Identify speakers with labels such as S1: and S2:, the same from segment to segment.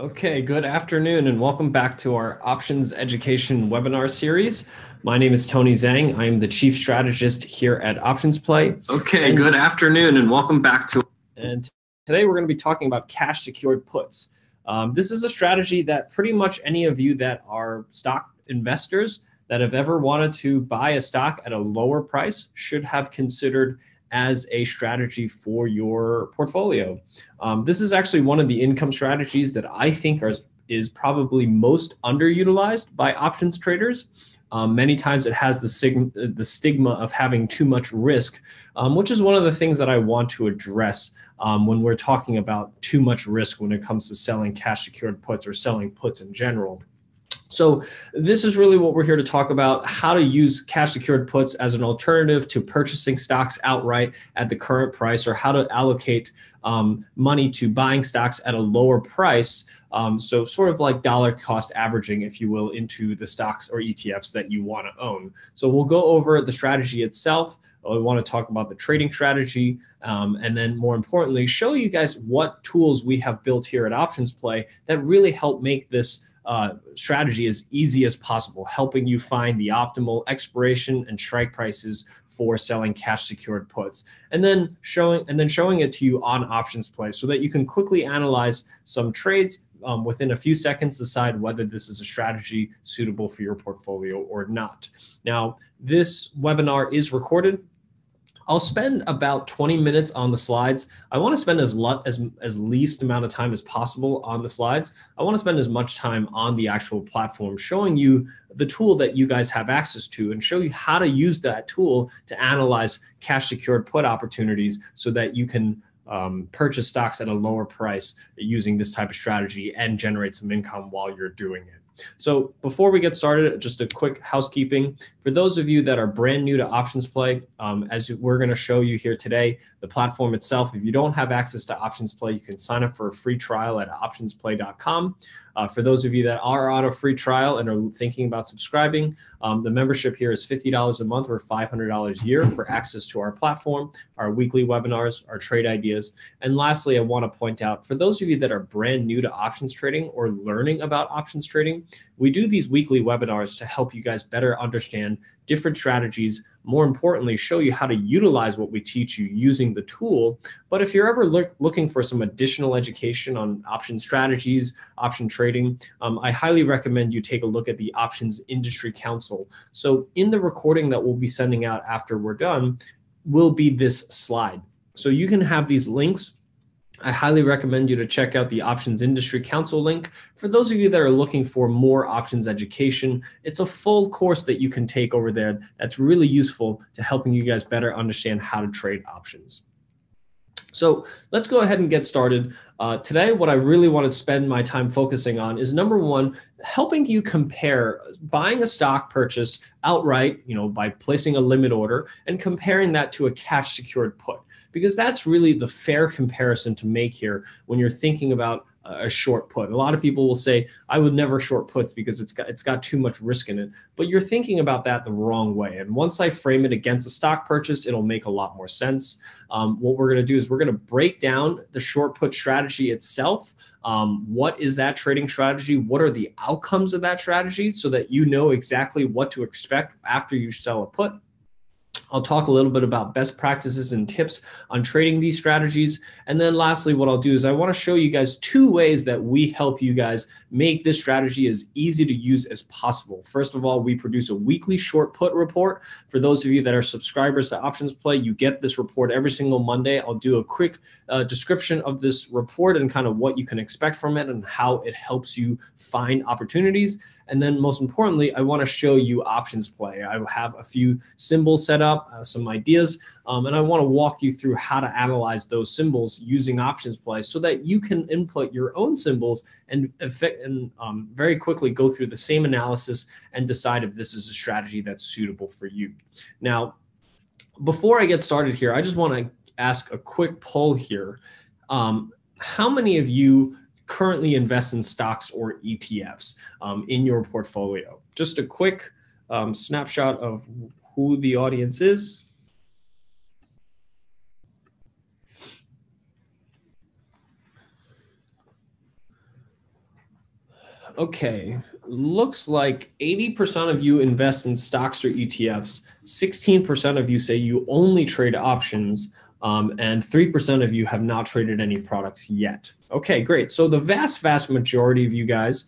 S1: Okay, good afternoon and welcome back to our Options Education webinar series. My name is Tony Zhang. I am the Chief Strategist here at Options Play. Okay, good afternoon and welcome back to. And today we're going to be talking about cash secured puts. This is a strategy that pretty much any of you that are stock investors that have ever wanted to buy a stock at a lower price should have considered as a strategy for your portfolio. This is actually one of the income strategies that I think is probably most underutilized by options traders. Many times it has the stigma of having too much risk, which is one of the things that I want to address when we're talking about too much risk when it comes to selling cash secured puts or selling puts in general. So this is really what we're here to talk about, how to use cash secured puts as an alternative to purchasing stocks outright at the current price, or how to allocate money to buying stocks at a lower price. So sort of like dollar cost averaging, if you will, into the stocks or ETFs that you want to own. So we'll go over the strategy itself. We want to talk about the trading strategy, and then more importantly, show you guys what tools we have built here at Options Play that really help make this strategy as easy as possible, helping you find the optimal expiration and strike prices for selling cash secured puts, and then showing it to you on Options Play so that you can quickly analyze some trades within a few seconds, decide whether this is a strategy suitable for your portfolio or not. Now, this webinar is recorded. I'll spend about 20 minutes on the slides. I want to spend as least amount of time as possible on the slides. I want to spend as much time on the actual platform, showing you the tool that you guys have access to and show you how to use that tool to analyze cash secured put opportunities so that you can purchase stocks at a lower price using this type of strategy and generate some income while you're doing it. So before we get started, just a quick housekeeping. For those of you that are brand new to Options Play, as we're going to show you here today, the platform itself, if you don't have access to Options Play, you can sign up for a free trial at optionsplay.com. For those of you that are on a free trial and are thinking about subscribing, the membership here is $50 a month or $500 a year for access to our platform, our weekly webinars, our trade ideas. And lastly, I want to point out, for those of you that are brand new to options trading or learning about options trading, we do these weekly webinars to help you guys better understand different strategies, more importantly, show you how to utilize what we teach you using the tool. But if you're ever looking for some additional education on option strategies, option trading, I highly recommend you take a look at the Options Industry Council. So in the recording that we'll be sending out after we're done will be this slide. So you can have these links. I highly recommend you to check out the Options Industry Council link. For those of you that are looking for more options education, it's a full course that you can take over there that's really useful to helping you guys better understand how to trade options. So let's go ahead and get started. Today, what I really want to spend my time focusing on is, number one, helping you compare buying a stock purchase outright, by placing a limit order, and comparing that to a cash secured put, because that's really the fair comparison to make here when you're thinking about a short put. A lot of people will say, I would never short puts because it's got too much risk in it. But you're thinking about that the wrong way. And once I frame it against a stock purchase, it'll make a lot more sense. What we're going to do is we're going to break down the short put strategy itself. What is that trading strategy? What are the outcomes of that strategy so that you know exactly what to expect after you sell a put? I'll talk a little bit about best practices and tips on trading these strategies. And then lastly, what I'll do is I want to show you guys two ways that we help you guys make this strategy as easy to use as possible. First of all, we produce a weekly short put report. For those of you that are subscribers to Options Play, you get this report every single Monday. I'll do a quick description of this report and kind of what you can expect from it and how it helps you find opportunities. And then most importantly, I want to show you Options Play. I have a few symbols set up, some ideas, and I want to walk you through how to analyze those symbols using Options Play so that you can input your own symbols and very quickly go through the same analysis and decide if this is a strategy that's suitable for you. Now, before I get started here, I just want to ask a quick poll here. How many of you currently invest in stocks or ETFs in your portfolio? Just a quick snapshot of who the audience is. Okay, looks like 80% of you invest in stocks or ETFs, 16% of you say you only trade options, and 3% of you have not traded any products yet. Okay, great. So the vast majority of you guys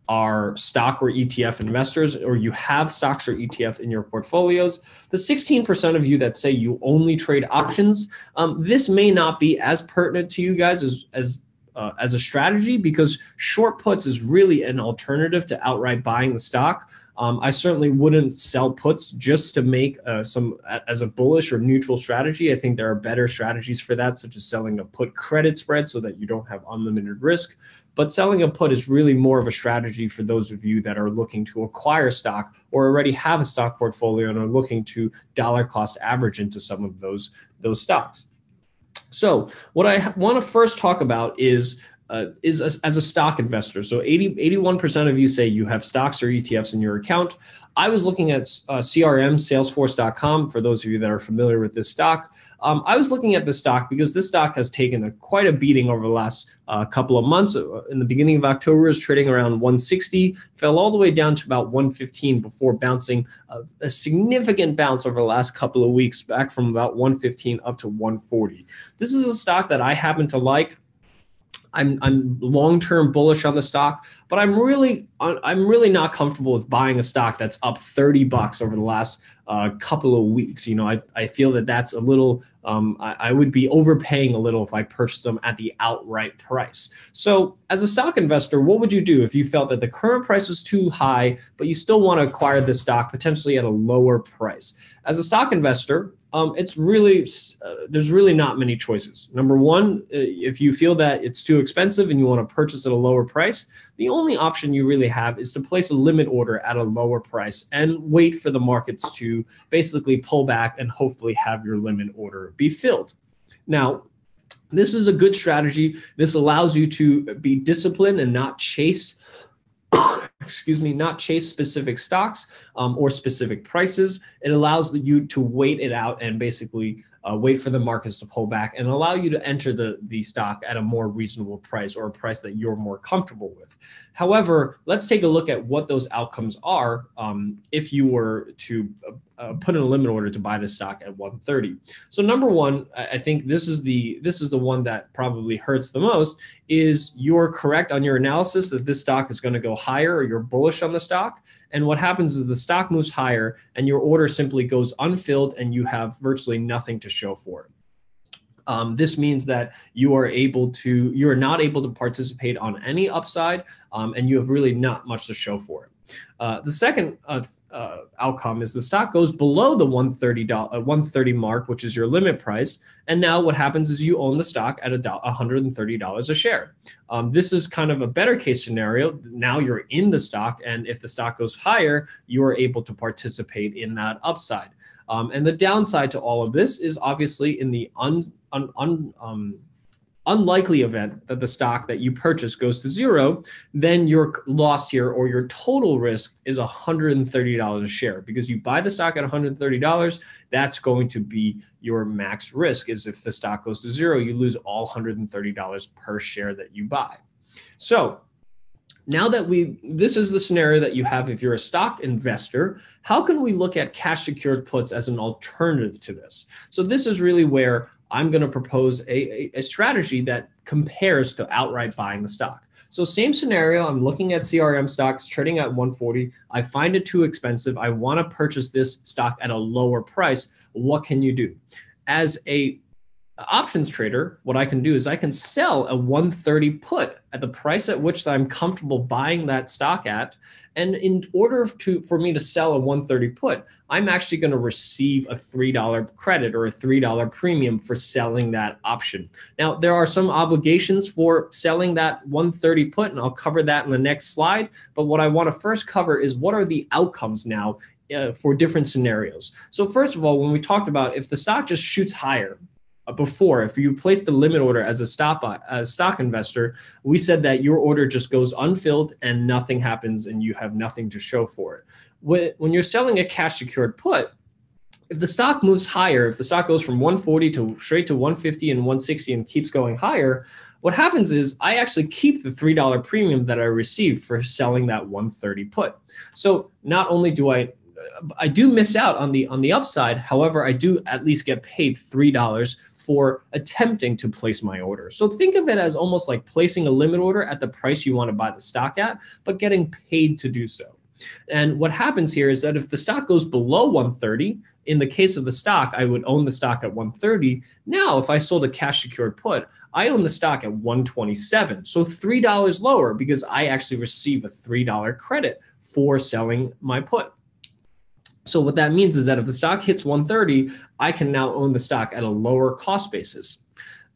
S1: are stock or ETF investors, or you have stocks or ETF in your portfolios. The 16% of you that say you only trade options, this may not be as pertinent to you guys as a strategy, because short puts is really an alternative to outright buying the stock. I certainly wouldn't sell puts just to make some as a bullish or neutral strategy. I think there are better strategies for that, such as selling a put credit spread so that you don't have unlimited risk. But selling a put is really more of a strategy for those of you that are looking to acquire stock or already have a stock portfolio and are looking to dollar cost average into some of those stocks. So what I want to first talk about is as a stock investor. So 81% of you say you have stocks or ETFs in your account. I was looking at CRM, Salesforce.com, for those of you that are familiar with this stock. I was looking at this stock because this stock has taken quite a beating over the last couple of months. In the beginning of October, it was trading around 160, fell all the way down to about 115 before bouncing a significant bounce over the last couple of weeks, back from about 115 up to 140. This is a stock that I happen to like. I'm long-term bullish on the stock, but I'm really not comfortable with buying a stock that's up $30 over the last couple of weeks. You know, I feel that that's a little, I would be overpaying a little if I purchased them at the outright price. So as a stock investor, what would you do if you felt that the current price was too high, but you still want to acquire the stock potentially at a lower price? As a stock investor, it's really, there's really not many choices. Number one, if you feel that it's too expensive and you want to purchase at a lower price, the only option you really have is to place a limit order at a lower price and wait for the markets to basically pull back and hopefully have your limit order be filled. Now, this is a good strategy. This allows you to be disciplined and not chase not chase specific stocks or specific prices. It allows you to wait it out and basically wait for the markets to pull back and allow you to enter the stock at a more reasonable price, or a price that you're more comfortable with. However, let's take a look at what those outcomes are if you were to put in a limit order to buy the stock at 130. So number one, I think this is the one that probably hurts the most, is you're correct on your analysis that this stock is going to go higher, or you're bullish on the stock. And what happens is the stock moves higher and your order simply goes unfilled and you have virtually nothing to show for it. This means that you are not able to participate on any upside, and you have really not much to show for it. The second outcome is the stock goes below the 130 mark, which is your limit price. And now what happens is you own the stock at $130 a share. This is kind of a better case scenario. Now you're in the stock, and if the stock goes higher, you are able to participate in that upside. And the downside to all of this is obviously in the unlikely event that the stock that you purchase goes to zero, then you're lost here, or your total risk is $130 a share, because you buy the stock at $130. That's going to be your max risk, is if the stock goes to zero, you lose all $130 per share that you buy. So now that this is the scenario that you have if you're a stock investor, how can we look at cash secured puts as an alternative to this? So this is really where I'm going to propose a strategy that compares to outright buying the stock. So same scenario, I'm looking at CRM stocks trading at 140. I find it too expensive. I want to purchase this stock at a lower price. What can you do? As a options trader, what I can do is I can sell a 130 put at the price at which I'm comfortable buying that stock at. And in order for me to sell a 130 put, I'm actually going to receive a $3 credit or a $3 premium for selling that option. Now, there are some obligations for selling that 130 put, and I'll cover that in the next slide. But what I want to first cover is what are the outcomes now for different scenarios. So first of all, when we talked about if the stock just shoots higher, before, if you place the limit order as a stock investor, we said that your order just goes unfilled and nothing happens and you have nothing to show for it. When you're selling a cash secured put, if the stock moves higher, if the stock goes from 140 to straight to 150 and 160 and keeps going higher, what happens is I actually keep the $3 premium that I received for selling that 130 put. So not only do I do miss out on the upside. However, I do at least get paid $3 for attempting to place my order. So think of it as almost like placing a limit order at the price you want to buy the stock at, but getting paid to do so. And what happens here is that if the stock goes below 130, in the case of the stock, I would own the stock at 130. Now, if I sold a cash secured put, I own the stock at 127. So $3 lower because I actually receive a $3 credit for selling my put. So what that means is that if the stock hits 130, I can now own the stock at a lower cost basis.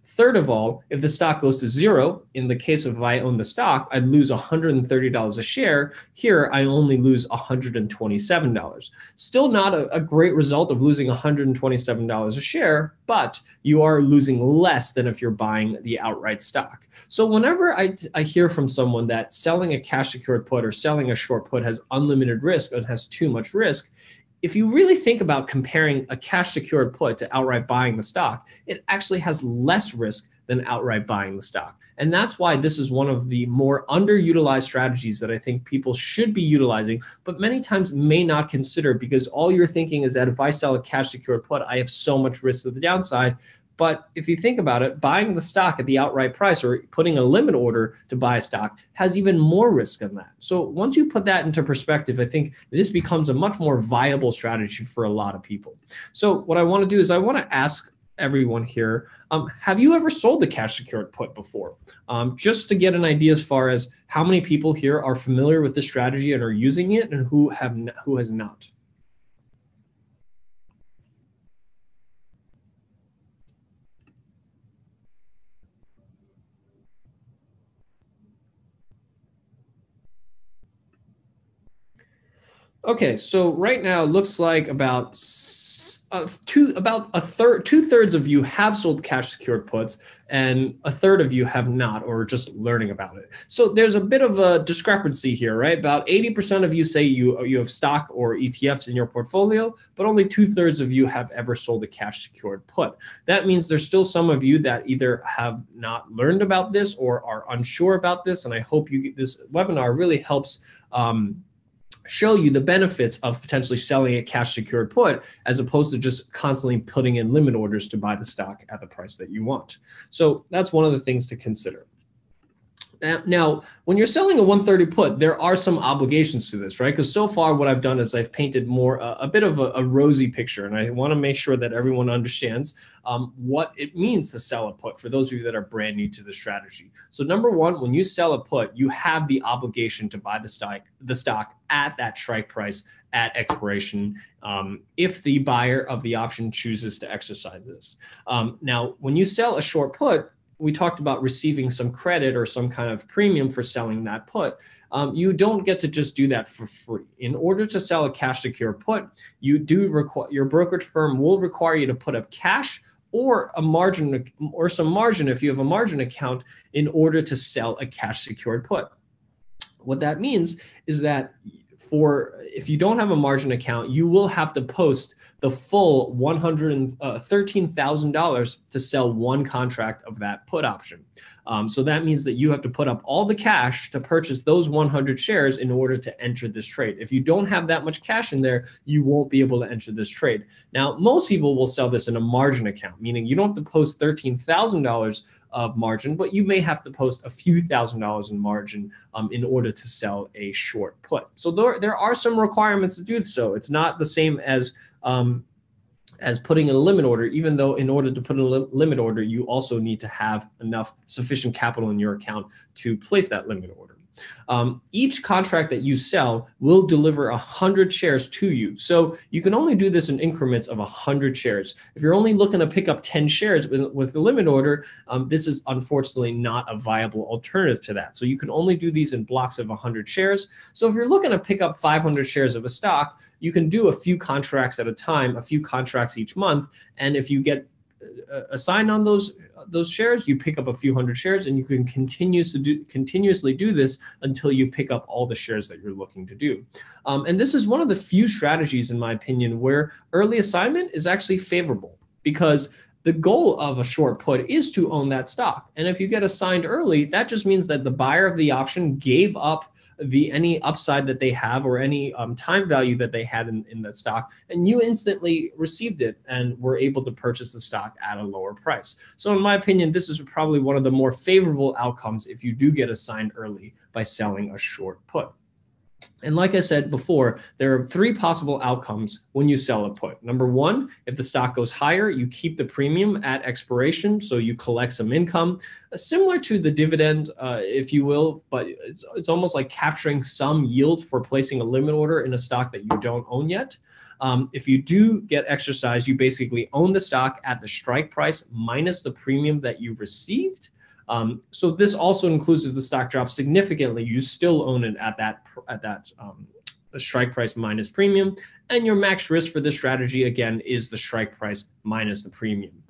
S1: Third of all, if the stock goes to zero, in the case of if I own the stock, I'd lose $130 a share. Here, I only lose $127. Still not a great result of losing $127 a share, but you are losing less than if you're buying the outright stock. So whenever I hear from someone that selling a cash secured put or selling a short put has unlimited risk and has too much risk, if you really think about comparing a cash secured put to outright buying the stock, it actually has less risk than outright buying the stock. And that's why this is one of the more underutilized strategies that I think people should be utilizing, but many times may not consider, because all you're thinking is that if I sell a cash secured put, I have so much risk to the downside. But if you think about it, buying the stock at the outright price or putting a limit order to buy a stock has even more risk than that. So once you put that into perspective, I think this becomes a much more viable strategy for a lot of people. So what I want to do is I want to ask everyone here, have you ever sold the cash secured put before? Just to get an idea as far as how many people here are familiar with this strategy and are using it, and who has not. Okay, so right now it looks like about two-thirds of you have sold cash secured puts, and a third of you have not, or just learning about it. So there's a bit of a discrepancy here, right? About 80% of you say you have stock or ETFs in your portfolio, but only two-thirds of you have ever sold a cash secured put. That means there's still some of you that either have not learned about this or are unsure about this, and I hope this webinar really helps show you the benefits of potentially selling a cash secured put as opposed to just constantly putting in limit orders to buy the stock at the price that you want. So that's one of the things to consider. Now, when you're selling a 130 put, there are some obligations to this, right? Because so far what I've done is I've painted more a bit of a rosy picture, and I want to make sure that everyone understands what it means to sell a put for those of you that are brand new to the strategy. So number one, when you sell a put, you have the obligation to buy the stock at that strike price at expiration if the buyer of the option chooses to exercise this. Now, when you sell a short put, we talked about receiving some credit or some kind of premium for selling that put. You don't get to just do that for free. In order to sell a cash secure put, you do require, your brokerage firm will require you to put up cash or a margin or some margin if you have a margin account in order to sell a cash secured put. What that means is that if you don't have a margin account, you will have to post the full $113,000 to sell one contract of that put option. So that means that you have to put up all the cash to purchase those 100 shares in order to enter this trade. If you don't have that much cash in there, you won't be able to enter this trade. Now, most people will sell this in a margin account, meaning you don't have to post $13,000 of margin, but you may have to post a few $1,000s in margin in order to sell a short put. So there are some requirements to do so. It's not the same as putting in a limit order, even though in order to put in a limit order, you also need to have sufficient capital in your account to place that limit order. Each contract that you sell will deliver 100 shares to you. So you can only do this in increments of 100 shares. If you're only looking to pick up 10 shares with the limit order, this is unfortunately not a viable alternative to that. So you can only do these in blocks of 100 shares. So if you're looking to pick up 500 shares of a stock, you can do a few contracts at a time, a few contracts each month. And if you get assigned on those shares, you pick up a few hundred shares, and you can continuously do this until you pick up all the shares that you're looking to do. And this is one of the few strategies, in my opinion, where early assignment is actually favorable, because the goal of a short put is to own that stock. And if you get assigned early, that just means that the buyer of the option gave up any upside that they have or any time value that they had in the stock, and you instantly received it and were able to purchase the stock at a lower price. So in my opinion, this is probably one of the more favorable outcomes if you do get assigned early by selling a short put. And like I said before, there are 3 possible outcomes when you sell a put. Number 1, if the stock goes higher, you keep the premium at expiration, so you collect some income, similar to the dividend, if you will, but it's almost like capturing some yield for placing a limit order in a stock that you don't own yet. If you do get exercised, you basically own the stock at the strike price minus the premium that you received. So this also includes if the stock drops significantly, you still own it at that strike price minus premium. And your max risk for this strategy, again, is the strike price minus the premium.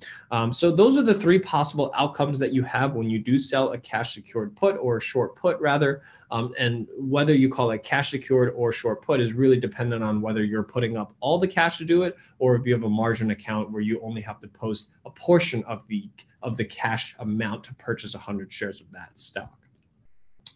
S1: So those are the 3 possible outcomes that you have when you do sell a cash secured put, or a short put rather. And whether you call it cash secured or short put is really dependent on whether you're putting up all the cash to do it, or if you have a margin account where you only have to post a portion of the cash amount to purchase 100 shares of that stock.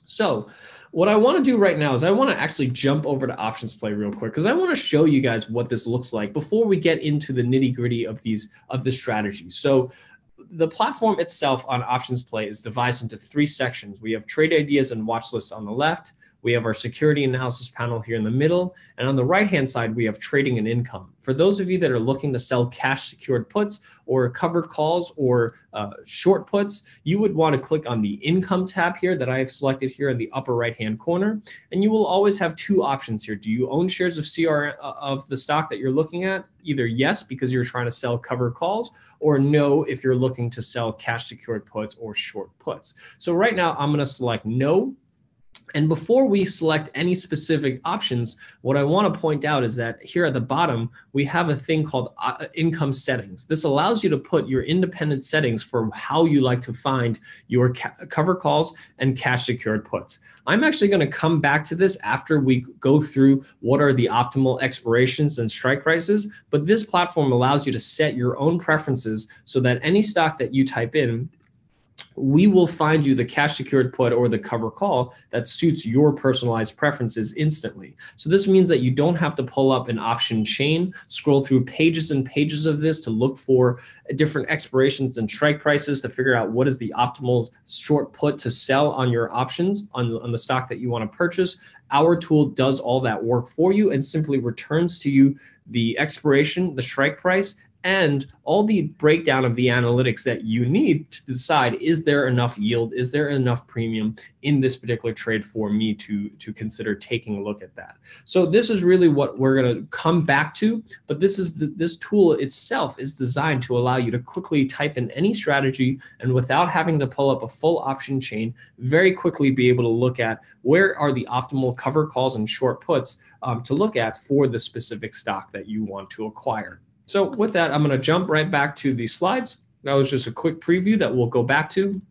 S1: So what I want to do right now is I want to actually jump over to Options Play real quick, because I want to show you guys what this looks like before we get into the nitty gritty of the strategy. So the platform itself on Options Play is divided into 3 sections. We have trade ideas and watch lists on the left. We have our security analysis panel here in the middle. And on the right-hand side, we have trading and income. For those of you that are looking to sell cash secured puts or cover calls or short puts, you would want to click on the income tab here that I have selected here in the upper right-hand corner. And you will always have 2 options here. Do you own shares of of the stock that you're looking at? Either yes, because you're trying to sell cover calls, or no, if you're looking to sell cash secured puts or short puts. So right now, I'm going to select no. And before we select any specific options, what I want to point out is that here at the bottom, we have a thing called income settings. This allows you to put your independent settings for how you like to find your cover calls and cash secured puts. I'm actually going to come back to this after we go through what are the optimal expirations and strike prices, but this platform allows you to set your own preferences so that any stock that you type in, we will find you the cash secured put or the cover call that suits your personalized preferences instantly. So this means that you don't have to pull up an option chain, scroll through pages and pages of this to look for different expirations and strike prices to figure out what is the optimal short put to sell on your options on the stock that you want to purchase. Our tool does all that work for you and simply returns to you the expiration, the strike price, and all the breakdown of the analytics that you need to decide, is there enough yield? Is there enough premium in this particular trade for me to consider taking a look at that? So this is really what we're going to come back to, but this tool itself is designed to allow you to quickly type in any strategy and without having to pull up a full option chain, very quickly be able to look at where are the optimal cover calls and short puts to look at for the specific stock that you want to acquire. So with that, I'm going to jump right back to the slides. That was just a quick preview that we'll go back to.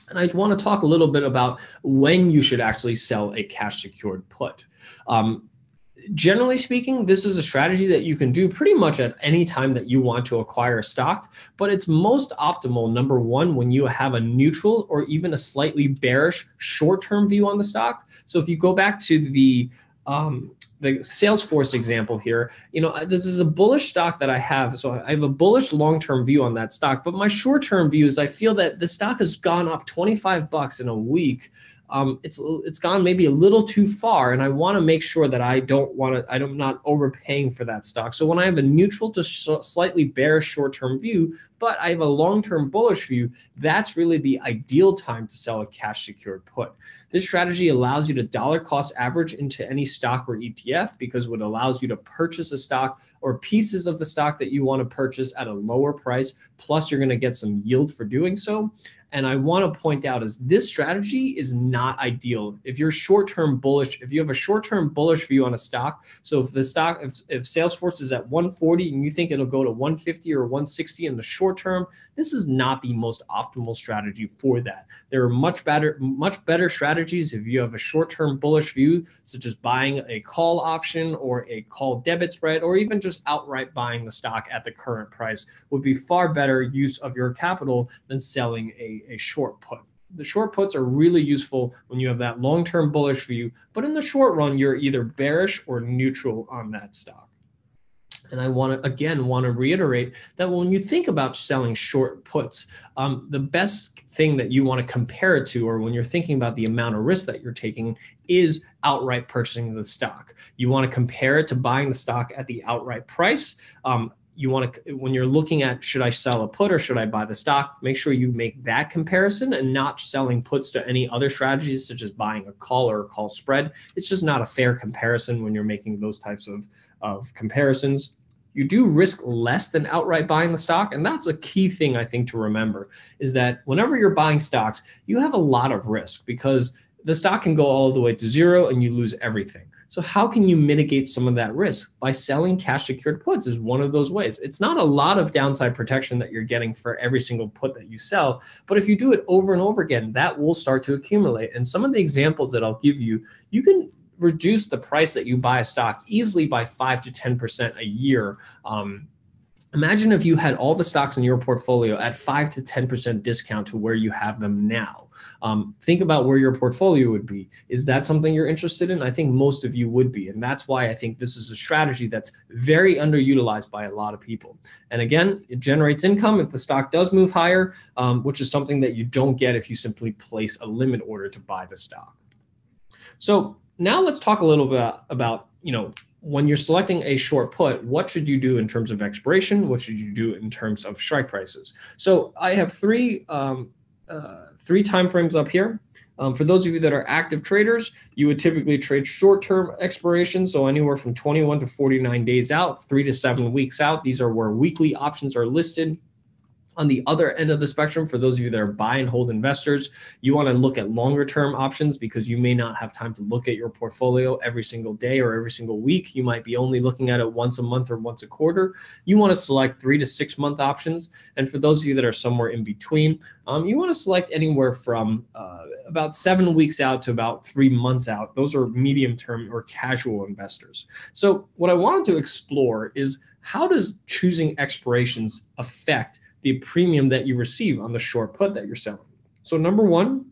S1: And I want to talk a little bit about when you should actually sell a cash secured put. Generally speaking, this is a strategy that you can do pretty much at any time that you want to acquire a stock, but it's most optimal, number 1, when you have a neutral or even a slightly bearish short-term view on the stock. So if you go back to the Salesforce example here, this is a bullish stock that I have. So I have a bullish long-term view on that stock, but my short-term view is I feel that the stock has gone up $25 in a week. It's gone maybe a little too far, and I want to make sure that I'm not overpaying for that stock. So when I have a neutral to slightly bearish short-term view, but I have a long-term bullish view, that's really the ideal time to sell a cash secured put. This strategy allows you to dollar cost average into any stock or ETF because it allows you to purchase a stock or pieces of the stock that you want to purchase at a lower price. Plus, you're going to get some yield for doing so. And I want to point out is this strategy is not ideal. If you're short-term bullish, if you have a short-term bullish view on a stock, so if the stock, if Salesforce is at 140 and you think it'll go to 150 or 160 in the short term, this is not the most optimal strategy for that. There are much better strategies if you have a short-term bullish view, such as buying a call option or a call debit spread, or even just outright buying the stock at the current price would be far better use of your capital than selling a short put. The short puts are really useful when you have that long-term bullish view, but in the short run, you're either bearish or neutral on that stock. And I want to reiterate that when you think about selling short puts, the best thing that you want to compare it to, or when you're thinking about the amount of risk that you're taking, is outright purchasing the stock. You want to compare it to buying the stock at the outright price. You want to, when you're looking at, should I sell a put or should I buy the stock, make sure you make that comparison and not selling puts to any other strategies, such as buying a call or a call spread. It's just not a fair comparison when you're making those types of comparisons. You do risk less than outright buying the stock. And that's a key thing I think to remember, is that whenever you're buying stocks, you have a lot of risk because the stock can go all the way to zero and you lose everything. So how can you mitigate some of that risk? By selling cash secured puts is one of those ways. It's not a lot of downside protection that you're getting for every single put that you sell, but if you do it over and over again, that will start to accumulate. And some of the examples that I'll give you, you can reduce the price that you buy a stock easily by 5 to 10% a year. Imagine if you had all the stocks in your portfolio at 5 to 10% discount to where you have them now. Think about where your portfolio would be. Is that something you're interested in? I think most of you would be. And that's why I think this is a strategy that's very underutilized by a lot of people. And again, it generates income if the stock does move higher, which is something that you don't get if you simply place a limit order to buy the stock. So now let's talk a little bit about, when you're selecting a short put, what should you do in terms of expiration? What should you do in terms of strike prices? So I have three time frames up here. For those of you that are active traders, you would typically trade short-term expiration, so anywhere from 21 to 49 days out, 3 to 7 weeks out. These are where weekly options are listed. On the other end of the spectrum, for those of you that are buy and hold investors, you want to look at longer term options because you may not have time to look at your portfolio every single day or every single week. You might be only looking at it once a month or once a quarter. You want to select 3 to 6 month options. And for those of you that are somewhere in between, you want to select anywhere from about 7 weeks out to about 3 months out. Those are medium term or casual investors. So what I wanted to explore is, how does choosing expirations affect the premium that you receive on the short put that you're selling? So number one,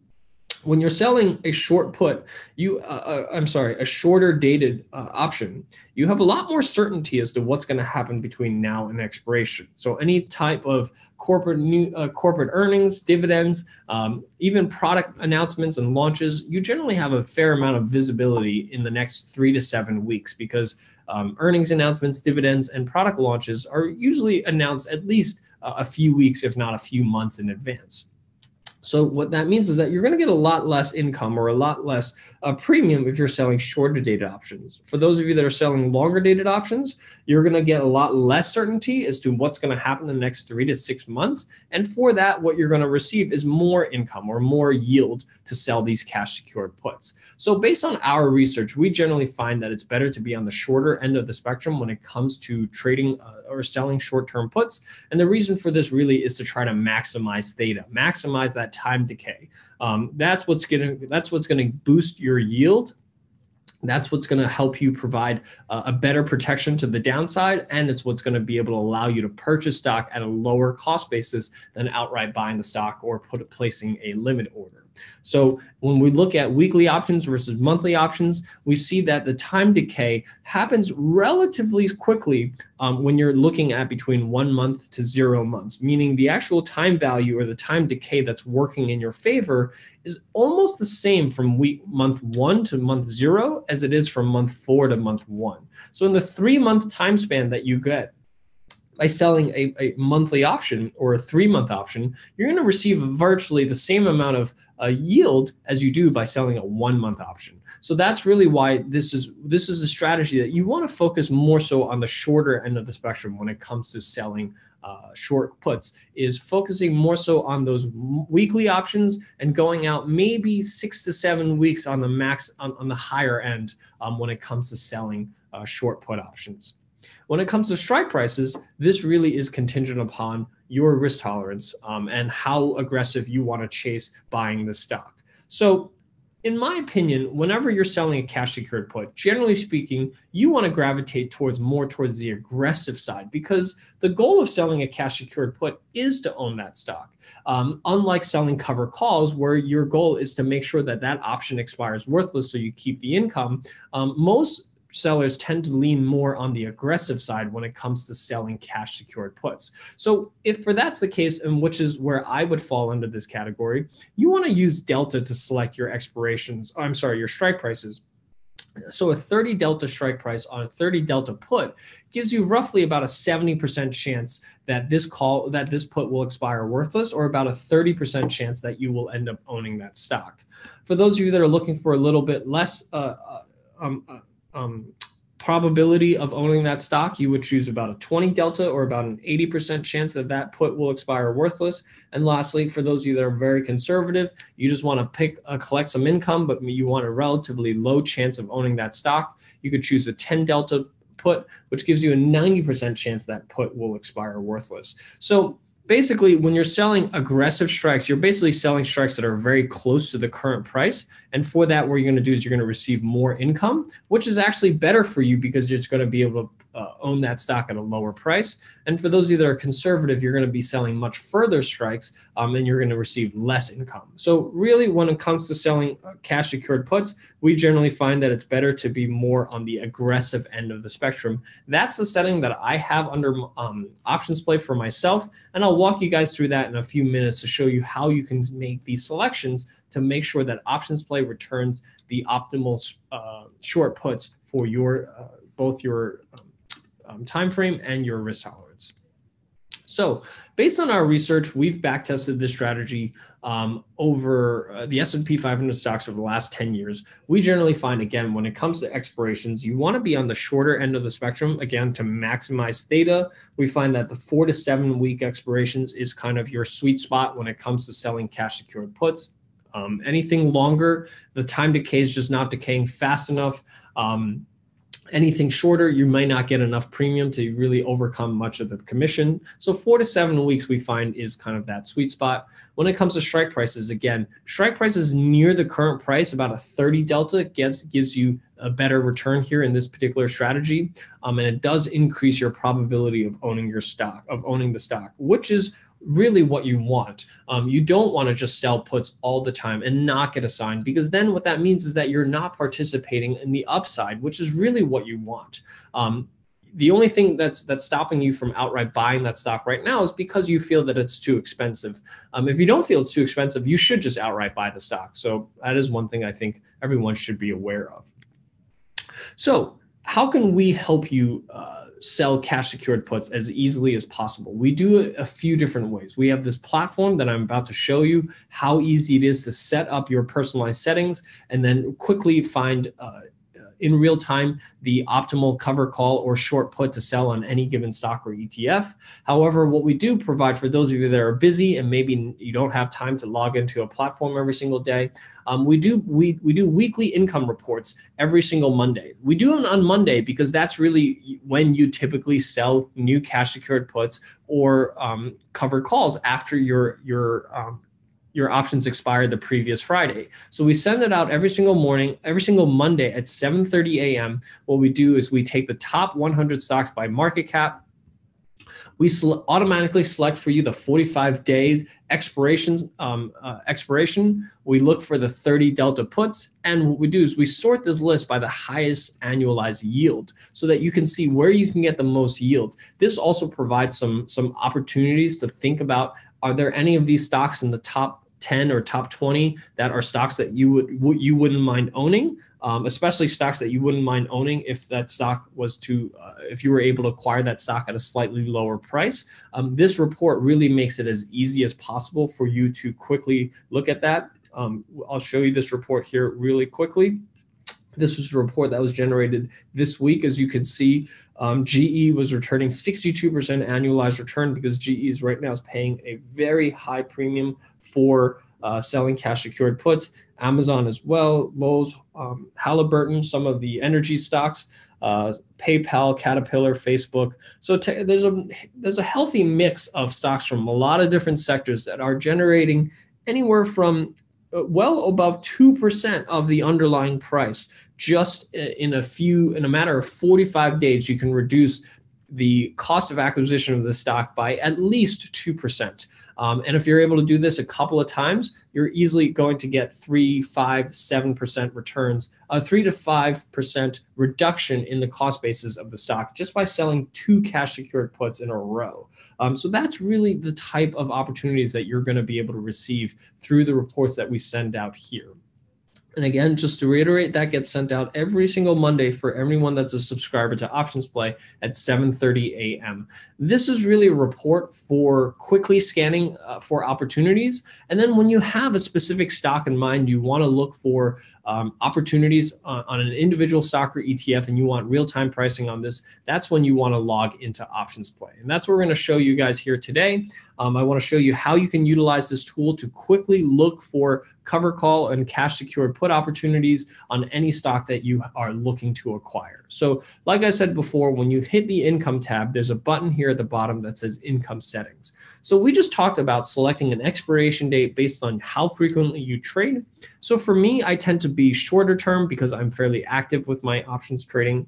S1: when you're selling a short put, a shorter dated option, you have a lot more certainty as to what's going to happen between now and expiration. So any type of corporate earnings, dividends, even product announcements and launches, you generally have a fair amount of visibility in the next 3 to 7 weeks because earnings announcements, dividends, and product launches are usually announced at least a few weeks, if not a few months in advance. So what that means is that you're going to get a lot less income or a lot less premium if you're selling shorter dated options. For those of you that are selling longer dated options, you're going to get a lot less certainty as to what's going to happen in the next 3 to 6 months. And for that, what you're going to receive is more income or more yield to sell these cash secured puts. So based on our research, we generally find that it's better to be on the shorter end of the spectrum when it comes to trading or selling short-term puts. And the reason for this really is to try to maximize theta, maximize that time decay. That's what's going to boost your yield. That's what's going to help you provide a better protection to the downside, and it's what's going to be able to allow you to purchase stock at a lower cost basis than outright buying the stock or placing a limit order. So when we look at weekly options versus monthly options, we see that the time decay happens relatively quickly when you're looking at between 1 month to 0 months, meaning the actual time value or the time decay that's working in your favor is almost the same from month 1 to month 0 as it is from month 4 to month 1. So in the 3 month time span that you get, by selling a monthly option or a 3-month option, you're going to receive virtually the same amount of yield as you do by selling a 1-month option. So that's really why this is a strategy that you want to focus more so on the shorter end of the spectrum when it comes to selling short puts, is focusing more so on those weekly options and going out maybe 6 to 7 weeks on the max on the higher end when it comes to selling short put options. When it comes to strike prices, this really is contingent upon your risk tolerance and how aggressive you want to chase buying the stock. So in my opinion, whenever you're selling a cash secured put, generally speaking, you want to gravitate more towards the aggressive side, because the goal of selling a cash secured put is to own that stock. Unlike selling cover calls, where your goal is to make sure that that option expires worthless so you keep the income, most sellers tend to lean more on the aggressive side when it comes to selling cash secured puts. So if that's the case, and which is where I would fall under this category, you want to use delta to select your your strike prices. So a 30 delta strike price on a 30 delta put gives you roughly about a 70% chance that this put will expire worthless, or about a 30% chance that you will end up owning that stock. For those of you that are looking for a little bit less probability of owning that stock, you would choose about a 20 delta, or about an 80% chance that that put will expire worthless. And lastly, for those of you that are very conservative, you just want to collect some income, but you want a relatively low chance of owning that stock, you could choose a 10 delta put, which gives you a 90% chance that put will expire worthless. So basically, when you're selling aggressive strikes, you're basically selling strikes that are very close to the current price. And for that, what you're going to do is you're going to receive more income, which is actually better for you because you're just going to be able to own that stock at a lower price. And for those of you that are conservative, you're going to be selling much further strikes and you're going to receive less income. So really, when it comes to selling cash secured puts, we generally find that it's better to be more on the aggressive end of the spectrum. That's the setting that I have under options play for myself. And I'll walk you guys through that in a few minutes to show you how you can make these selections to make sure that options play returns the optimal short puts for both your time frame and your risk tolerance. So based on our research, we've backtested this strategy over the S&P 500 stocks over the last 10 years. We generally find, again, when it comes to expirations, you want to be on the shorter end of the spectrum, again, to maximize theta. We find that the 4 to 7 week expirations is kind of your sweet spot when it comes to selling cash secured puts. Anything longer, the time decay is just not decaying fast enough. Anything shorter, you might not get enough premium to really overcome much of the commission. So 4 to 7 weeks we find is kind of that sweet spot. When it comes to strike prices, again, strike prices near the current price, about a 30 delta gives you a better return here in this particular strategy. And it does increase your probability of owning the stock, which is really what you want. You don't want to just sell puts all the time and not get assigned, because then what that means is that you're not participating in the upside, which is really what you want. The only thing that's stopping you from outright buying that stock right now is because you feel that it's too expensive. If you don't feel it's too expensive, you should just outright buy the stock. So that is one thing I think everyone should be aware of. So how can we help you sell cash secured puts as easily as possible? We do it a few different ways. We have this platform that I'm about to show you how easy it is to set up your personalized settings and then quickly find in real time the optimal cover call or short put to sell on any given stock or ETF. However, what we do provide for those of you that are busy and maybe you don't have time to log into a platform every single day, we do weekly income reports every single Monday. We do them on Monday because that's really when you typically sell new cash secured puts or cover calls after your options expired the previous Friday. So we send it out every single morning, every single Monday at 7:30 a.m. What we do is we take the top 100 stocks by market cap. We automatically select for you the 45 days expiration. We look for the 30 delta puts. And what we do is we sort this list by the highest annualized yield so that you can see where you can get the most yield. This also provides some opportunities to think about, are there any of these stocks in the top 10 or top 20 that are stocks that you wouldn't mind owning? especially stocks that you wouldn't mind owning if that stock was if you were able to acquire that stock at a slightly lower price. This report really makes it as easy as possible for you to quickly look at that. I'll show you this report here really quickly. This was a report that was generated this week. As you can see, GE was returning 62% annualized return because GE is right now is paying a very high premium for selling cash secured puts. Amazon as well, Lowe's, Halliburton, some of the energy stocks, PayPal, Caterpillar, Facebook. So there's a healthy mix of stocks from a lot of different sectors that are generating anywhere from well above 2% of the underlying price. Just in a matter of 45 days, you can reduce the cost of acquisition of the stock by at least 2%. And if you're able to do this a couple of times, you're easily going to get 3, 5, 7% returns, a 3 to 5% reduction in the cost basis of the stock just by selling 2 cash secured puts in a row. So that's really the type of opportunities that you're going to be able to receive through the reports that we send out here. And again, just to reiterate, that gets sent out every single Monday for everyone that's a subscriber to Options Play at 7:30 a.m. This is really a report for quickly scanning for opportunities. And then when you have a specific stock in mind, you want to look for opportunities on an individual stock or ETF, and you want real-time pricing on this, that's when you want to log into Options Play. And that's what we're going to show you guys here today. I want to show you how you can utilize this tool to quickly look for cover call and cash secured put opportunities on any stock that you are looking to acquire. So like I said before, when you hit the income tab, there's a button here at the bottom that says income settings. So we just talked about selecting an expiration date based on how frequently you trade. So for me, I tend to be shorter term because I'm fairly active with my options trading.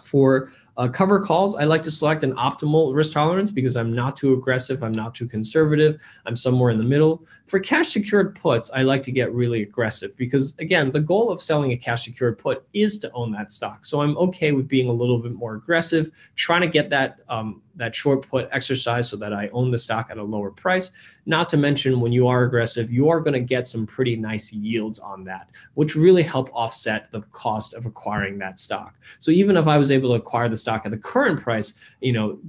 S1: For cover calls, I like to select an optimal risk tolerance because I'm not too aggressive, I'm not too conservative, I'm somewhere in the middle. For cash secured puts, I like to get really aggressive because, again, the goal of selling a cash secured put is to own that stock. So I'm okay with being a little bit more aggressive, trying to get that short put exercise so that I own the stock at a lower price. Not to mention, when you are aggressive, you are going to get some pretty nice yields on that, which really help offset the cost of acquiring that stock. So even if I was able to acquire the stock at the current price,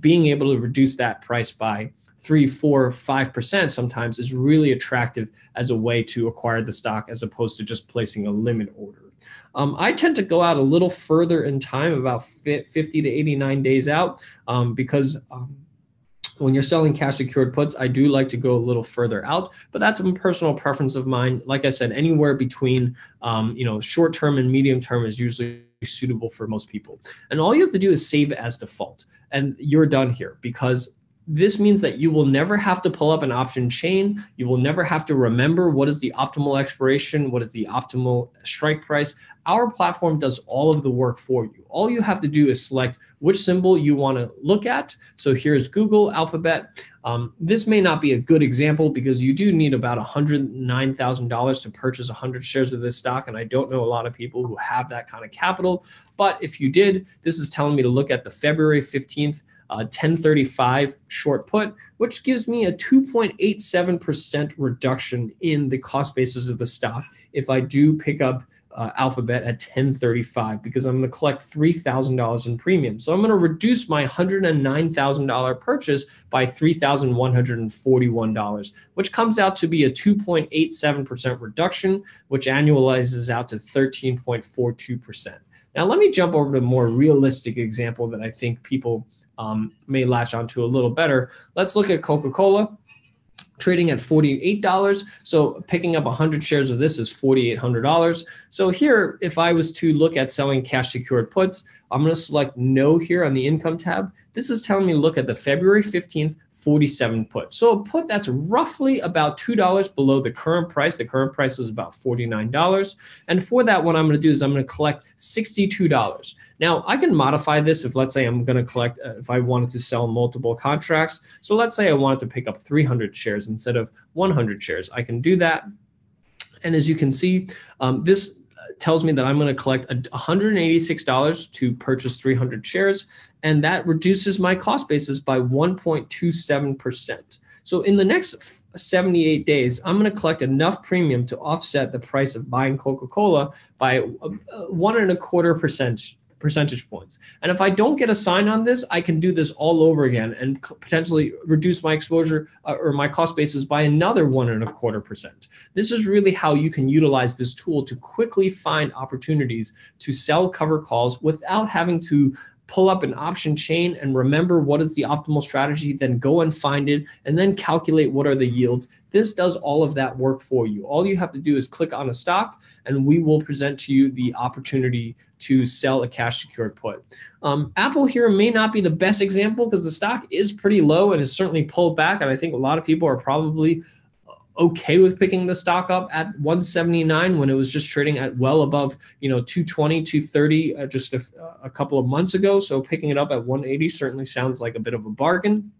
S1: being able to reduce that price by 3, 4, 5% sometimes is really attractive as a way to acquire the stock as opposed to just placing a limit order. I tend to go out a little further in time, about 50 to 89 days out, because when you're selling cash secured puts, I do like to go a little further out, but that's a personal preference of mine. Like I said, anywhere between short term and medium term is usually suitable for most people. And all you have to do is save it as default, and you're done here, because this means that you will never have to pull up an option chain. You will never have to remember what is the optimal expiration, what is the optimal strike price. Our platform does all of the work for you. All you have to do is select which symbol you want to look at. So here's Google, Alphabet. This may not be a good example because you do need about $109,000 to purchase 100 shares of this stock. And I don't know a lot of people who have that kind of capital. But if you did, this is telling me to look at the February 15th 1035 short put, which gives me a 2.87% reduction in the cost basis of the stock if I do pick up Alphabet at 1035, because I'm going to collect $3,000 in premium. So I'm going to reduce my $109,000 purchase by $3,141, which comes out to be a 2.87% reduction, which annualizes out to 13.42%. Now, let me jump over to a more realistic example that I think people may latch onto a little better. Let's look at Coca-Cola, trading at $48. So picking up 100 shares of this is $4,800. So here, if I was to look at selling cash secured puts, I'm going to select no here on the income tab. This is telling me to look at the February 15th 47 put. So a put that's roughly about $2 below the current price. The current price is about $49. And for that, what I'm going to do is I'm going to collect $62. Now, I can modify this if, let's say, I'm going to collect, if I wanted to sell multiple contracts. So let's say I wanted to pick up 300 shares instead of 100 shares. I can do that. And as you can see, this tells me that I'm going to collect $186 to purchase 300 shares, and that reduces my cost basis by 1.27%. So in the next 78 days, I'm going to collect enough premium to offset the price of buying Coca-Cola by 1.25% percentage points. And if I don't get a sign on this, I can do this all over again and potentially reduce my exposure or my cost basis by another 1.25%. This is really how you can utilize this tool to quickly find opportunities to sell cover calls without having to pull up an option chain and remember what is the optimal strategy, then go and find it, and then calculate what are the yields. This does all of that work for you. All you have to do is click on a stock, and we will present to you the opportunity to sell a cash secured put. Apple here may not be the best example because the stock is pretty low and is certainly pulled back. And I think a lot of people are probably okay with picking the stock up at 179 when it was just trading at well above, 220, 230 just a couple of months ago. So picking it up at 180 certainly sounds like a bit of a bargain.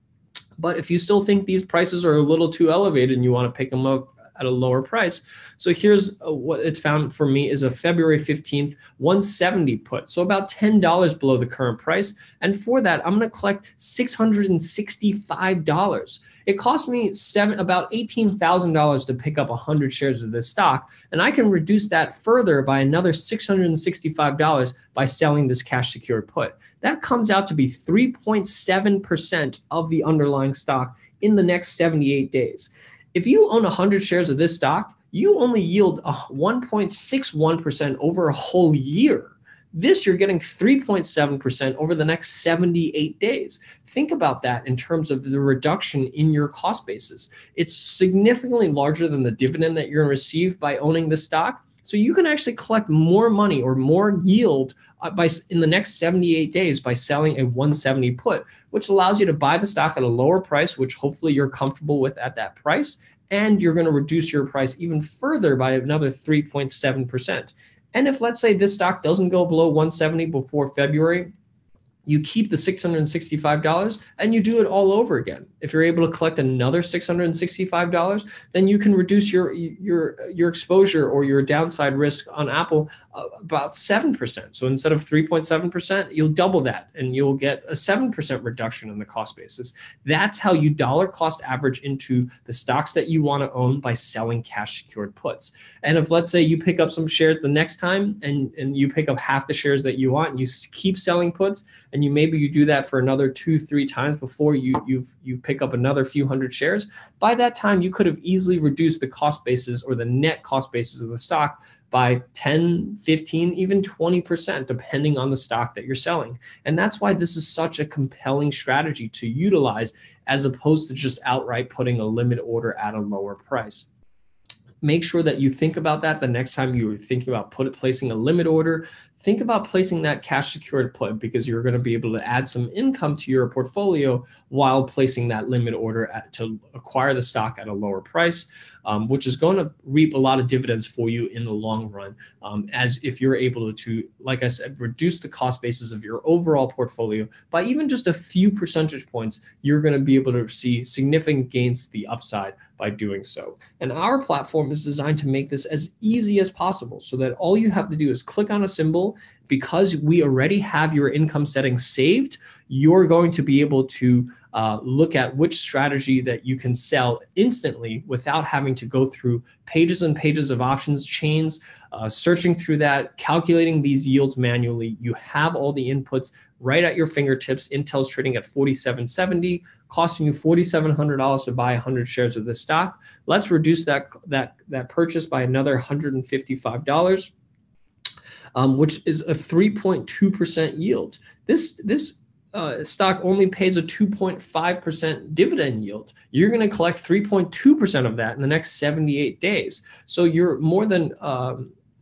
S1: But if you still think these prices are a little too elevated and you want to pick them up at a lower price. So here's what it's found for me is a February 15th, 170 put. So about $10 below the current price. And for that, I'm going to collect $665. It cost me about $18,000 to pick up 100 shares of this stock. And I can reduce that further by another $665 by selling this cash secured put. That comes out to be 3.7% of the underlying stock in the next 78 days. If you own 100 shares of this stock, you only yield 1.61% over a whole year. This, you're getting 3.7% over the next 78 days. Think about that in terms of the reduction in your cost basis. It's significantly larger than the dividend that you're going to receive by owning this stock. So you can actually collect more money or more yield in the next 78 days by selling a 170 put, which allows you to buy the stock at a lower price, which hopefully you're comfortable with at that price. And you're going to reduce your price even further by another 3.7%. And if, let's say, this stock doesn't go below 170 before February, you keep the $665 and you do it all over again. If you're able to collect another $665, then you can reduce your exposure or your downside risk on Apple about 7%. So instead of 3.7%, you'll double that and you'll get a 7% reduction in the cost basis. That's how you dollar cost average into the stocks that you want to own by selling cash secured puts. And if, let's say, you pick up some shares the next time and you pick up half the shares that you want and you keep selling puts, and you do that for another 2-3 times before you pick up another few hundred shares, by that time you could have easily reduced the cost basis or the net cost basis of the stock by 10, 15, even 20%, depending on the stock that you're selling. And that's why this is such a compelling strategy to utilize as opposed to just outright putting a limit order at a lower price. Make sure that you think about that the next time you're thinking about placing a limit order. Think about placing that cash secured put because you're going to be able to add some income to your portfolio while placing that limit order to acquire the stock at a lower price, which is going to reap a lot of dividends for you in the long run. As if you're able to, like I said, reduce the cost basis of your overall portfolio by even just a few percentage points, you're going to be able to see significant gains to the upside by doing so. And our platform is designed to make this as easy as possible so that all you have to do is click on a symbol. Because we already have your income settings saved, you're going to be able to look at which strategy that you can sell instantly without having to go through pages and pages of options chains, searching through that, calculating these yields manually. You have all the inputs right at your fingertips. Intel's trading at 47.70, costing you $4,700 to buy 100 shares of this stock. Let's reduce that purchase by another $155. Which is a 3.2% yield. This stock only pays a 2.5% dividend yield. You're going to collect 3.2% of that in the next 78 days. So you're more than,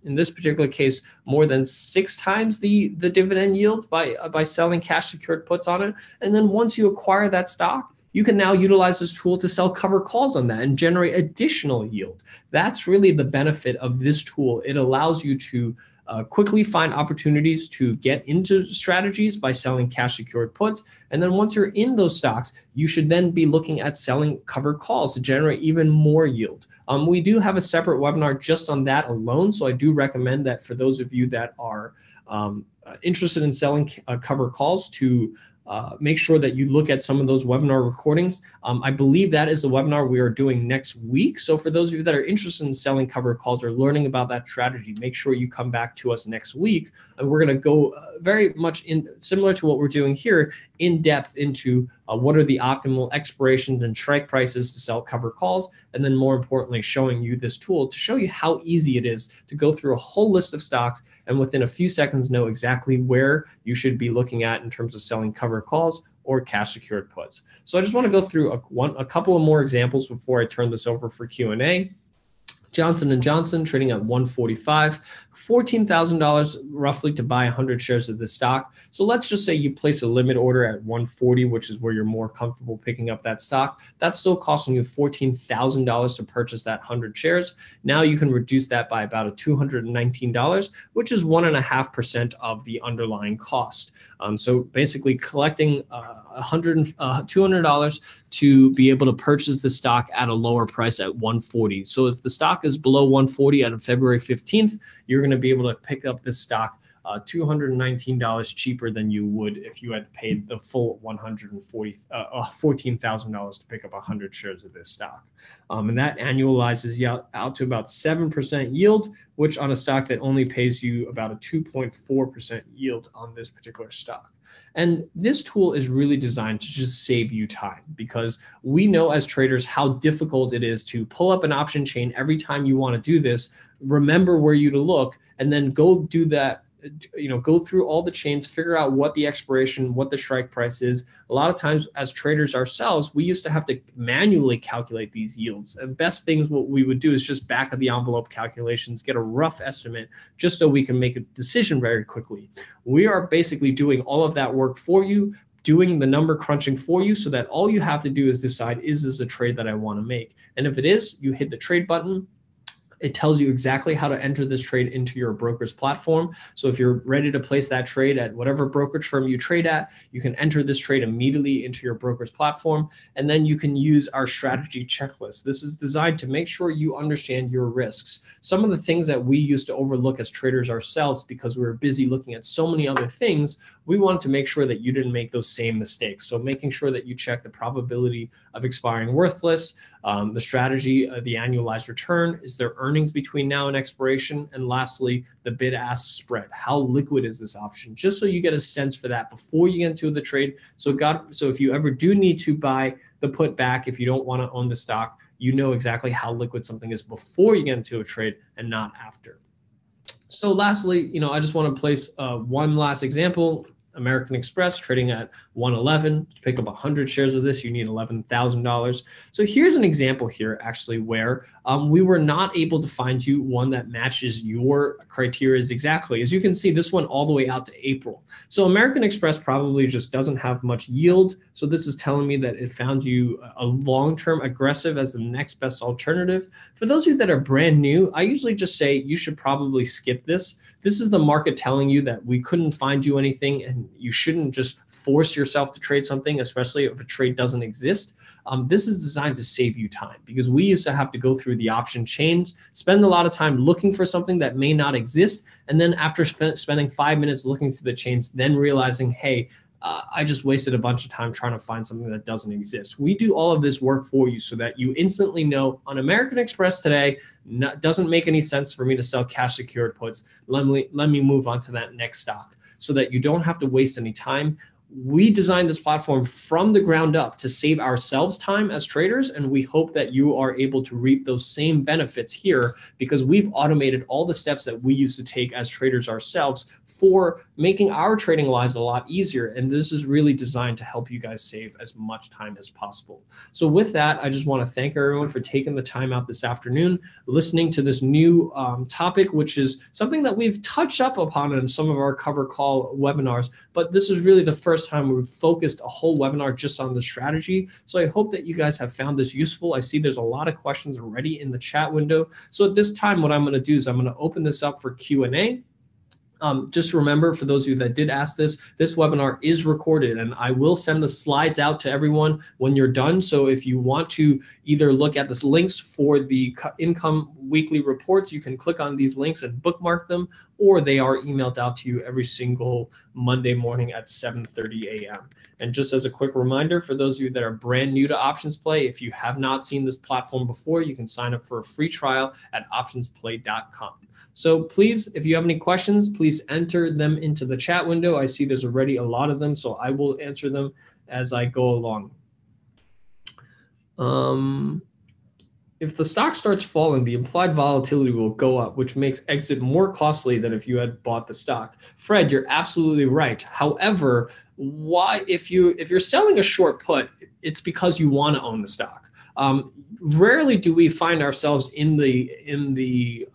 S1: in this particular case, more than 6 times the dividend yield by selling cash secured puts on it. And then once you acquire that stock, you can now utilize this tool to sell cover calls on that and generate additional yield. That's really the benefit of this tool. It allows you to quickly find opportunities to get into strategies by selling cash secured puts. And then once you're in those stocks, you should then be looking at selling cover calls to generate even more yield. We do have a separate webinar just on that alone. So I do recommend that for those of you that are interested in selling cover calls to make sure that you look at some of those webinar recordings. I believe that is the webinar we are doing next week. So for those of you that are interested in selling covered calls or learning about that strategy, make sure you come back to us next week. And we're going to go very much similar to what we're doing here, in depth into what are the optimal expirations and strike prices to sell covered calls. And then more importantly, showing you this tool to show you how easy it is to go through a whole list of stocks and within a few seconds know exactly where you should be looking at in terms of selling covered calls or cash secured puts. So I just want to go through a couple of more examples before I turn this over for Q&A. Johnson & Johnson trading at 145, $14,000 roughly to buy 100 shares of the stock. So let's just say you place a limit order at 140, which is where you're more comfortable picking up that stock. That's still costing you $14,000 to purchase that 100 shares. Now you can reduce that by about $219, which is 1.5% of the underlying cost. So basically collecting $200 to be able to purchase the stock at a lower price at 140. So if the stock is below 140 on February 15th, you're going to be able to pick up this stock $219 cheaper than you would if you had paid the full $14,000 to pick up 100 shares of this stock. And that annualizes you out to about 7% yield, which on a stock that only pays you about a 2.4% yield on this particular stock. And this tool is really designed to just save you time, because we know as traders how difficult it is to pull up an option chain every time you want to do this, remember where you to look, and then go do that. Go through all the chains, figure out what the expiration, what the strike price is. A lot of times as traders ourselves, we used to have to manually calculate these yields. The best things what we would do is just back of the envelope calculations, get a rough estimate just so we can make a decision very quickly. We are basically doing all of that work for you, doing the number crunching for you, so that all you have to do is decide, is this a trade that I want to make? And if it is, you hit the trade button. It tells you exactly how to enter this trade into your broker's platform. So if you're ready to place that trade at whatever brokerage firm you trade at, you can enter this trade immediately into your broker's platform. And then you can use our strategy checklist. This is designed to make sure you understand your risks. Some of the things that we used to overlook as traders ourselves because we were busy looking at so many other things, we wanted to make sure that you didn't make those same mistakes. So making sure that you check the probability of expiring worthless, the strategy, the annualized return, is there earnings between now and expiration, and lastly, the bid-ask spread. How liquid is this option? Just so you get a sense for that before you get into the trade. So if you ever do need to buy the put back, if you don't want to own the stock, you know exactly how liquid something is before you get into a trade and not after. So lastly, I just want to place one last example. American Express trading at 111. To pick up 100 shares of this, you need $11,000. So here's an example here actually where we were not able to find you one that matches your criteria exactly. As you can see, this one all the way out to April. So American Express probably just doesn't have much yield. So this is telling me that it found you a long-term aggressive as the next best alternative. For those of you that are brand new, I usually just say you should probably skip this. This is the market telling you that we couldn't find you anything, and you shouldn't just force yourself to trade something, especially if a trade doesn't exist. This is designed to save you time, because we used to have to go through the option chains, spend a lot of time looking for something that may not exist, and then after spending 5 minutes looking through the chains, then realizing, hey, I just wasted a bunch of time trying to find something that doesn't exist. We do all of this work for you so that you instantly know on American Express today, doesn't make any sense for me to sell cash secured puts. Let me move on to that next stock, so that you don't have to waste any time. We designed this platform from the ground up to save ourselves time as traders, and we hope that you are able to reap those same benefits here, because we've automated all the steps that we used to take as traders ourselves for making our trading lives a lot easier. And this is really designed to help you guys save as much time as possible. So with that, I just want to thank everyone for taking the time out this afternoon, listening to this new topic, which is something that we've touched up upon in some of our cover call webinars, but this is really the first time we've focused a whole webinar just on the strategy. So I hope that you guys have found this useful. I see there's a lot of questions already in the chat window. So at this time, what I'm going to do is I'm going to open this up for Q&A. Just remember, for those of you that did ask this webinar is recorded, and I will send the slides out to everyone when you're done. So if you want to either look at the links for the income weekly reports, you can click on these links and bookmark them, or they are emailed out to you every single Monday morning at 7:30 a.m. And just as a quick reminder, for those of you that are brand new to Options Play, if you have not seen this platform before, you can sign up for a free trial at optionsplay.com. So please, if you have any questions, please enter them into the chat window. I see there's already a lot of them, so I will answer them as I go along. If the stock starts falling, the implied volatility will go up, which makes exit more costly than if you had bought the stock. Fred, you're absolutely right. However, why, if you're selling a short put, it's because you want to own the stock. Rarely do we find ourselves in the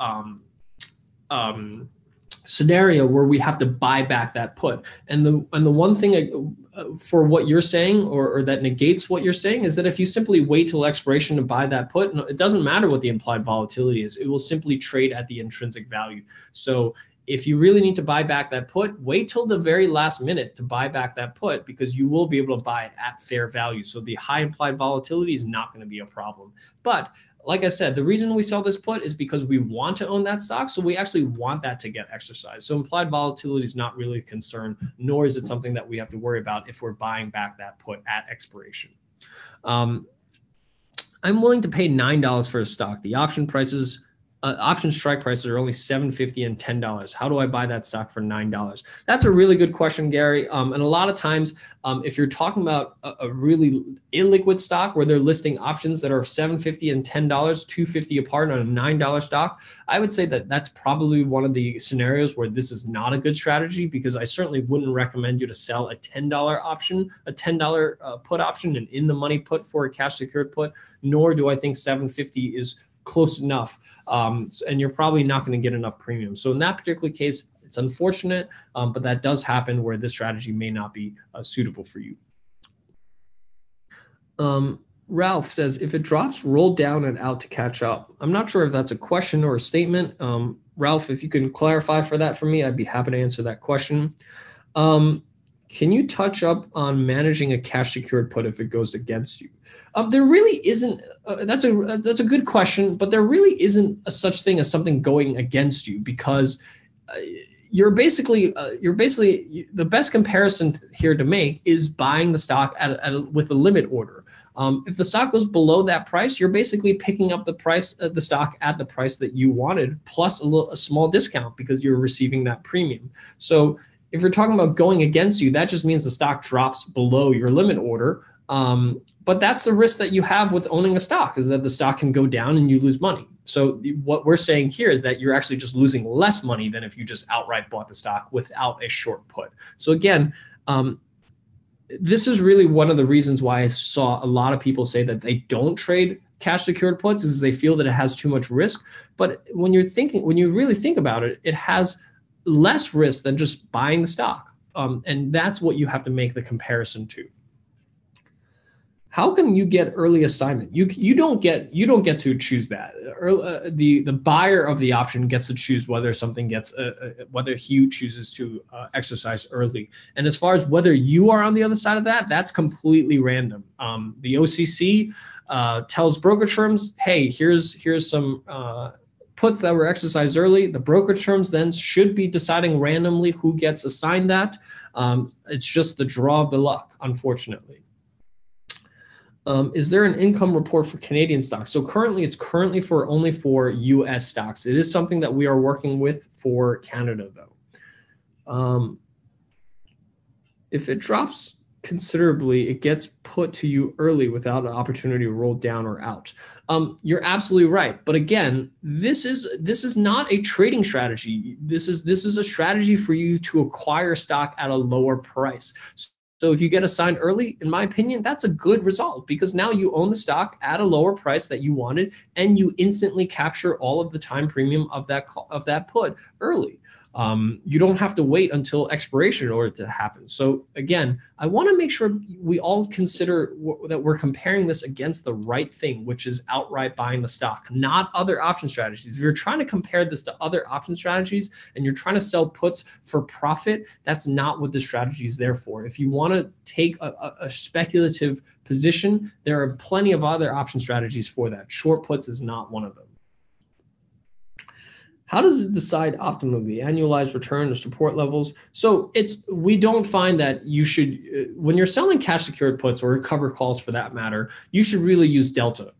S1: scenario where we have to buy back that put. And the one thing for what you're saying, or that negates what you're saying, is that if you simply wait till expiration to buy that put, it doesn't matter what the implied volatility is. It will simply trade at the intrinsic value. So if you really need to buy back that put, wait till the very last minute to buy back that put, because you will be able to buy it at fair value. So the high implied volatility is not going to be a problem. But like I said, the reason we sell this put is because we want to own that stock. So we actually want that to get exercised. So implied volatility is not really a concern, nor is it something that we have to worry about if we're buying back that put at expiration. I'm willing to pay $9 for a stock. The option prices, option strike prices are only $7.50 and $10. How do I buy that stock for $9? That's a really good question, Gary. And a lot of times, if you're talking about a really illiquid stock where they're listing options that are $7.50 and $10, $2.50 apart on a $9 stock, I would say that that's probably one of the scenarios where this is not a good strategy, because I certainly wouldn't recommend you to sell a $10 option, a $10 put option, an in the money put for a cash secured put, nor do I think $7.50 is close enough, and you're probably not going to get enough premium. So in that particular case, it's unfortunate, but that does happen where this strategy may not be suitable for you. Ralph says, if it drops, roll down and out to catch up. I'm not sure if that's a question or a statement. Ralph, if you can clarify for that for me, I'd be happy to answer that question. Can you touch up on managing a cash secured put if it goes against you? There really isn't. That's a good question, but there really isn't a such thing as something going against you, because you're basically the best comparison here to make is buying the stock with a limit order. If the stock goes below that price, you're basically picking up the price of the stock at the price that you wanted, plus a small discount, because you're receiving that premium. So if you're talking about going against you, that just means the stock drops below your limit order. But that's the risk that you have with owning a stock, is that the stock can go down and you lose money. So what we're saying here is that you're actually just losing less money than if you just outright bought the stock without a short put. So again, this is really one of the reasons why I saw a lot of people say that they don't trade cash secured puts, is they feel that it has too much risk. But when you really think about it, it has less risk than just buying the stock. And that's what you have to make the comparison to. How can you get early assignment? You don't get to choose that. The buyer of the option gets to choose whether something gets whether he chooses to exercise early. And as far as whether you are on the other side of that, that's completely random. The OCC tells brokerage firms, hey, here's some puts that were exercised early. The brokerage firms then should be deciding randomly who gets assigned that. It's just the draw of the luck, unfortunately. Is there an income report for Canadian stocks? So currently, it's only for U.S. stocks. It is something that we are working with for Canada, though. If it drops considerably, it gets put to you early without an opportunity to roll down or out. You're absolutely right. But again, this is not a trading strategy. This is a strategy for you to acquire stock at a lower price. So if you get assigned early, in my opinion, that's a good result, because now you own the stock at a lower price that you wanted, and you instantly capture all of the time premium of that put early. You don't have to wait until expiration in order to happen. So again, I want to make sure we all consider that we're comparing this against the right thing, which is outright buying the stock, not other option strategies. If you're trying to compare this to other option strategies and you're trying to sell puts for profit, that's not what the strategy is there for. If you want to take a speculative position, there are plenty of other option strategies for that. Short puts is not one of them. How does it decide optimally, annualized return or support levels? So we don't find that you should, when you're selling cash secured puts or cover calls for that matter, you should really use delta.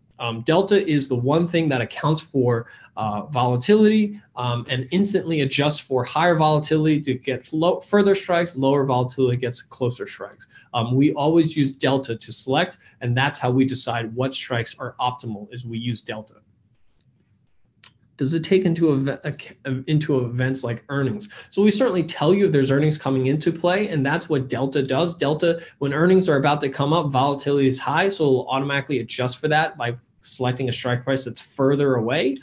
S1: Delta is the one thing that accounts for volatility and instantly adjusts for higher volatility to get further strikes, lower volatility gets closer strikes. We always use delta to select, and that's how we decide what strikes are optimal, is we use delta. Does it take into events like earnings? So we certainly tell you if there's earnings coming into play, and that's what delta does. Delta, when earnings are about to come up, volatility is high, so it'll automatically adjust for that by selecting a strike price that's further away.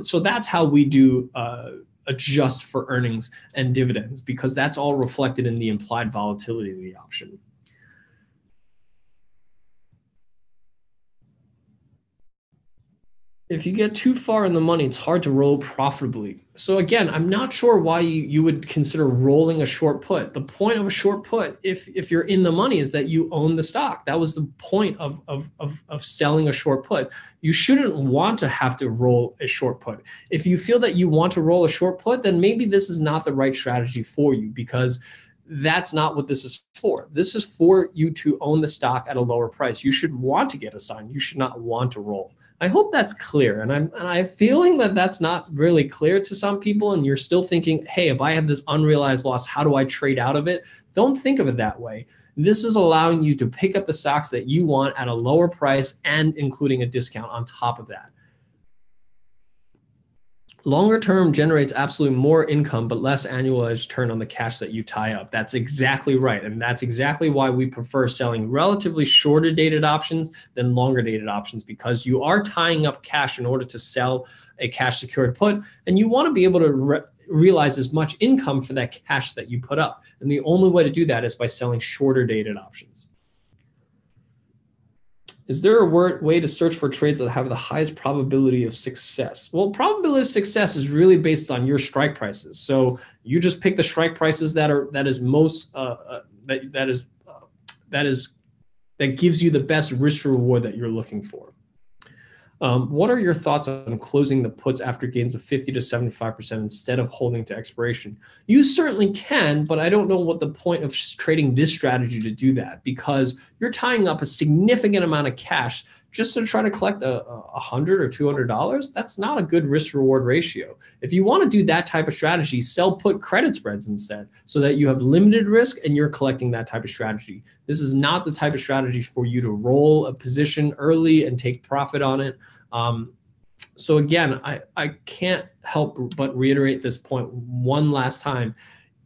S1: So that's how we do adjust for earnings and dividends, because that's all reflected in the implied volatility of the option. If you get too far in the money, it's hard to roll profitably. So again, I'm not sure why you would consider rolling a short put. The point of a short put, if you're in the money, is that you own the stock. That was the point of selling a short put. You shouldn't want to have to roll a short put. If you feel that you want to roll a short put, then maybe this is not the right strategy for you, because that's not what this is for. This is for you to own the stock at a lower price. You should want to get assigned. You should not want to roll. I hope that's clear. And I'm feeling that that's not really clear to some people, and you're still thinking, hey, if I have this unrealized loss, how do I trade out of it? Don't think of it that way. This is allowing you to pick up the stocks that you want at a lower price and including a discount on top of that. Longer term generates absolutely more income, but less annualized return on the cash that you tie up. That's exactly right. And that's exactly why we prefer selling relatively shorter dated options than longer dated options, because you are tying up cash in order to sell a cash secured put. And you want to be able to realize as much income for that cash that you put up. And the only way to do that is by selling shorter dated options. Is there a way to search for trades that have the highest probability of success? Well, probability of success is really based on your strike prices. So you just pick the strike prices that gives you the best risk reward that you're looking for. What are your thoughts on closing the puts after gains of 50 to 75% instead of holding to expiration? You certainly can, but I don't know what the point of trading this strategy to do that, because you're tying up a significant amount of cash just to try to collect $100 or $200. That's not a good risk reward ratio. If you want to do that type of strategy, sell put credit spreads instead, so that you have limited risk and you're collecting that type of strategy. This is not the type of strategy for you to roll a position early and take profit on it. So again, I can't help but reiterate this point one last time.